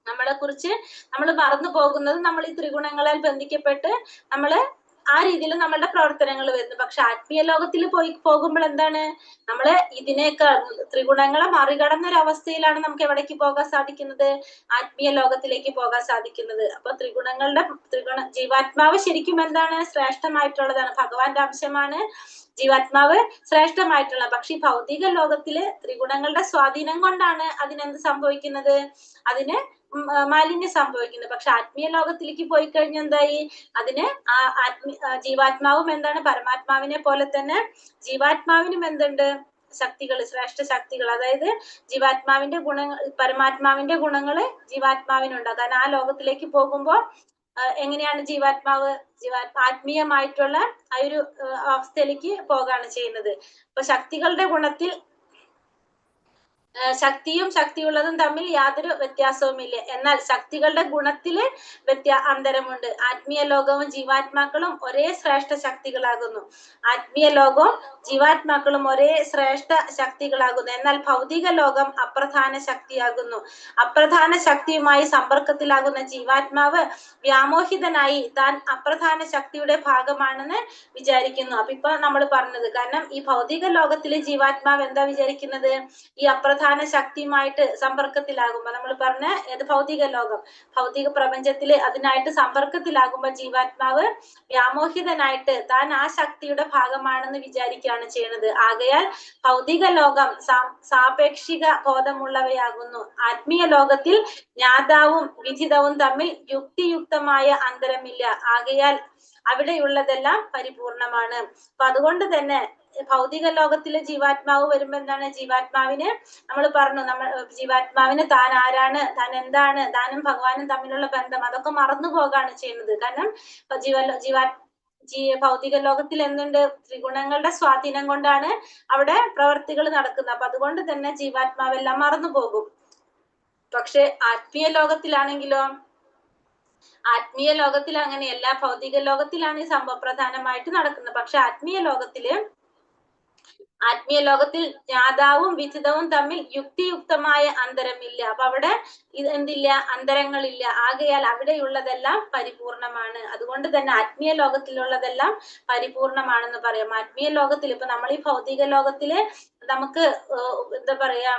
നമ്മളെ കുറിച്ച് നമ്മൾ മറന്നു പോകുന്നത്. നമ്മൾ ഈ ത്രിഗുണങ്ങളാൽ ബന്ധിക്കപ്പെട്ട് നമ്മള് ആ രീതിയിൽ നമ്മളുടെ പ്രവർത്തനങ്ങൾ വരുന്നു. പക്ഷെ ആത്മീയ ലോകത്തിൽ പോകുമ്പോൾ എന്താണ്? നമ്മള് ഇതിനേക്കാൾ ത്രിഗുണങ്ങളെ മറികടന്ന ഒരു അവസ്ഥയിലാണ് നമുക്ക് എവിടേക്ക് പോകാൻ സാധിക്കുന്നത്? ആത്മീയ ലോകത്തിലേക്ക് പോകാൻ സാധിക്കുന്നത്. അപ്പൊ ജീവാത്മാവ് ശരിക്കും എന്താണ്? ശ്രേഷ്ഠമായിട്ടുള്ളതാണ്, ഭഗവാന്റെ അംശമാണ് ജീവാത്മാവ്, ശ്രേഷ്ഠമായിട്ടുള്ള. പക്ഷെ ഈ ഭൗതിക ലോകത്തില് ത്രിഗുണങ്ങളുടെ സ്വാധീനം കൊണ്ടാണ് അതിനെന്ത് സംഭവിക്കുന്നത്? അതിന് മാലിന്യം സംഭവിക്കുന്നത്. പക്ഷെ ആത്മീയ ലോകത്തിലേക്ക് പോയി കഴിഞ്ഞാൽ എന്തായി? അതിന് ജീവാത്മാവും എന്താണ്? പരമാത്മാവിനെ പോലെ തന്നെ ജീവാത്മാവിനും എന്തുണ്ട്? ശക്തികൾ, ശ്രേഷ്ഠ ശക്തികൾ. അതായത് ജീവാത്മാവിന്റെ ഗുണങ്ങൾ, പരമാത്മാവിന്റെ ഗുണങ്ങള് ജീവാത്മാവിനുണ്ട്. കാരണം ആ ലോകത്തിലേക്ക് പോകുമ്പോ എങ്ങനെയാണ് ആത്മീയമായിട്ടുള്ള ആ ഒരു അവസ്ഥയിലേക്ക് പോകാണ് ചെയ്യുന്നത്. അപ്പൊ ശക്തികളുടെ ഗുണത്തിൽ ശക്തിയും ശക്തിയുള്ളതും തമ്മിൽ യാതൊരു വ്യത്യാസവുമില്ല. എന്നാൽ ശക്തികളുടെ ഗുണത്തില് അന്തരമുണ്ട്. ആത്മീയ ലോകവും ജീവാത്മാക്കളും ഒരേ ശ്രേഷ്ഠ ശക്തികളാകുന്നു. ആത്മീയ ലോകവും ജീവാത്മാക്കളും ഒരേ ശ്രേഷ്ഠ ശക്തികളാകുന്നു. എന്നാൽ ഭൗതിക ലോകം അപ്രധാന ശക്തിയാകുന്നു. അപ്രധാന ശക്തിയുമായി സമ്പർക്കത്തിലാകുന്ന ജീവാത്മാവ് വ്യാമോഹിതനായി താൻ അപ്രധാന ശക്തിയുടെ ഭാഗമാണെന്ന് വിചാരിക്കുന്നു. അപ്പൊ ഇപ്പൊ നമ്മൾ പറഞ്ഞത്, കാരണം ഈ ഭൗതിക ലോകത്തിലെ ജീവാത്മാവ് എന്താ വിചാരിക്കുന്നത്? ഈ അപ്രധാന ശക്തിയുമായിട്ട് സമ്പർക്കത്തിലാകുമ്പോ, നമ്മൾ പറഞ്ഞ ഭൗതിക ലോകം, ഭൗതിക പ്രപഞ്ചത്തില് അതിനായിട്ട് സമ്പർക്കത്തിലാകുമ്പോ ജീവാത്മാവ് വ്യാമോഹിതനായിട്ട് താൻ ആ ശക്തിയുടെ ഭാഗമാണെന്ന് വിചാരിക്കുകയാണ് ചെയ്യുന്നത്. ആകയാൽ ഭൗതിക ലോകം സാപേക്ഷിക ബോധമുള്ളവയാകുന്നു. ആത്മീയ ലോകത്തിൽ ജ്ഞാതാവും വിദിതവും തമ്മിൽ യുക്തിയുക്തമായ അന്തരമില്ല. ആകയാൽ അവിടെയുള്ളതെല്ലാം പരിപൂർണമാണ്. അപ്പൊ അതുകൊണ്ട് തന്നെ ഭൗതിക ലോകത്തിലെ ജീവാത്മാവ് വരുമ്പോ എന്താണ്? ജീവാത്മാവിന് നമ്മൾ പറഞ്ഞു, ജീവാത്മാവിന് താൻ ആരാണ്, താൻ എന്താണ്, താനും ഭഗവാനും തമ്മിലുള്ള ബന്ധം, അതൊക്കെ മറന്നു പോകാണ് ചെയ്യുന്നത്. കാരണം ഭൗതിക ലോകത്തിൽ എന്തുണ്ട്? ത്രിഗുണങ്ങളുടെ സ്വാധീനം കൊണ്ടാണ് അവിടെ പ്രവർത്തികൾ നടക്കുന്നത്. അപ്പൊ അതുകൊണ്ട് തന്നെ ജീവാത്മാവെല്ലാം മറന്നു പോകും. പക്ഷെ ആത്മീയ ലോകത്തിലാണെങ്കിലോ, ആത്മീയ ലോകത്തിൽ അങ്ങനെയല്ല. ഭൗതിക ലോകത്തിലാണ് ഈ സംഭവ പ്രധാനമായിട്ട് നടക്കുന്നത്. പക്ഷെ ആത്മീയ ലോകത്തിൽ ജ്ഞാതാവും വിദിതവും തമ്മിൽ യുക്തിയുക്തമായ അന്തരമില്ല. അപ്പൊ അവിടെ എന്തില്ല? അന്തരങ്ങളില്ല. ആകയാൽ അവിടെയുള്ളതെല്ലാം പരിപൂർണമാണ്. അതുകൊണ്ട് തന്നെ ആത്മീയ ലോകത്തിലുള്ളതെല്ലാം പരിപൂർണമാണെന്ന് പറയാം. ആത്മീയ ലോകത്തിൽ ഇപ്പൊ നമ്മൾ ഈ ഭൗതിക ലോകത്തില് നമുക്ക് എന്താ പറയാ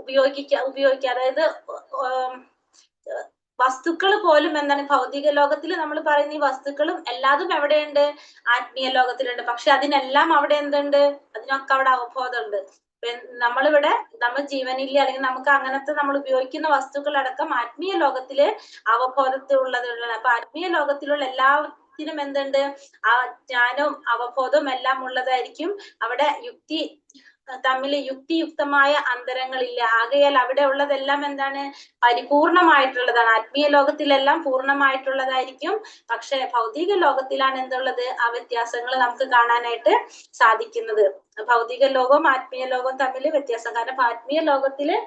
ഉപയോഗിക്കാം, അതായത് വസ്തുക്കൾ പോലും എന്താണ്? ഭൗതിക ലോകത്തിൽ നമ്മൾ പറയുന്ന ഈ വസ്തുക്കളും എല്ലാതും എവിടെയുണ്ട്? ആത്മീയ ലോകത്തിലുണ്ട്. പക്ഷെ അതിനെല്ലാം അവിടെ എന്തുണ്ട്? അതിനൊക്കെ അവിടെ അവബോധമുണ്ട്. നമ്മൾ ജീവനില്ല, അല്ലെങ്കിൽ നമുക്ക് അങ്ങനത്തെ നമ്മൾ ഉപയോഗിക്കുന്ന വസ്തുക്കളടക്കം ആത്മീയ ലോകത്തില് അവബോധത്തിലുള്ളതാണ്. അപ്പൊ ആത്മീയ ലോകത്തിലുള്ള എല്ലാത്തിനും എന്തുണ്ട്? ആ ജ്ഞാനവും അവബോധവും എല്ലാം ഉള്ളതായിരിക്കും. അവിടെ തമ്മിൽ യുക്തിയുക്തമായ അന്തരങ്ങളില്ല. ആകയാൽ അവിടെ ഉള്ളതെല്ലാം എന്താണ്? പരിപൂർണമായിട്ടുള്ളതാണ്. ആത്മീയ ലോകത്തിലെല്ലാം പൂർണ്ണമായിട്ടുള്ളതായിരിക്കും. പക്ഷെ ഭൗതിക ലോകത്തിലാണ് എന്തുള്ളത്? ആ വ്യത്യാസങ്ങൾ നമുക്ക് കാണാനായിട്ട് സാധിക്കുന്നത്. ഭൗതിക ലോകവും ആത്മീയ ലോകവും തമ്മിൽ വ്യത്യാസം. കാരണം ആത്മീയ ലോകത്തില്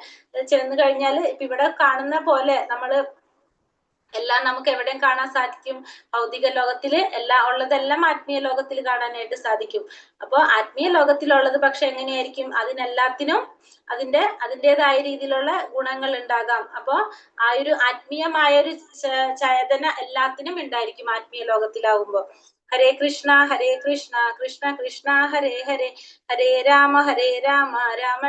ചെന്ന് കഴിഞ്ഞാല് ഇപ്പൊ ഇവിടെ കാണുന്ന പോലെ എല്ലാം നമുക്ക് എവിടെയും കാണാൻ സാധിക്കും. ഭൗതിക ലോകത്തില് ഉള്ളതെല്ലാം ആത്മീയ ലോകത്തിൽ കാണാനായിട്ട് സാധിക്കും. അപ്പൊ ആത്മീയ ലോകത്തിലുള്ളത് പക്ഷെ എങ്ങനെയായിരിക്കും? അതിനെല്ലാത്തിനും അതിൻ്റെതായ രീതിയിലുള്ള ഗുണങ്ങൾ ഉണ്ടാകാം. അപ്പൊ ആ ഒരു ആത്മീയമായ ഒരു ചേതന എല്ലാത്തിനും ഉണ്ടായിരിക്കും ആത്മീയ ലോകത്തിലാവുമ്പോ. ഹരേ കൃഷ്ണ കൃഷ്ണ കൃഷ്ണ ഹരേ ഹരേ, ഹരേ രാമ രാമ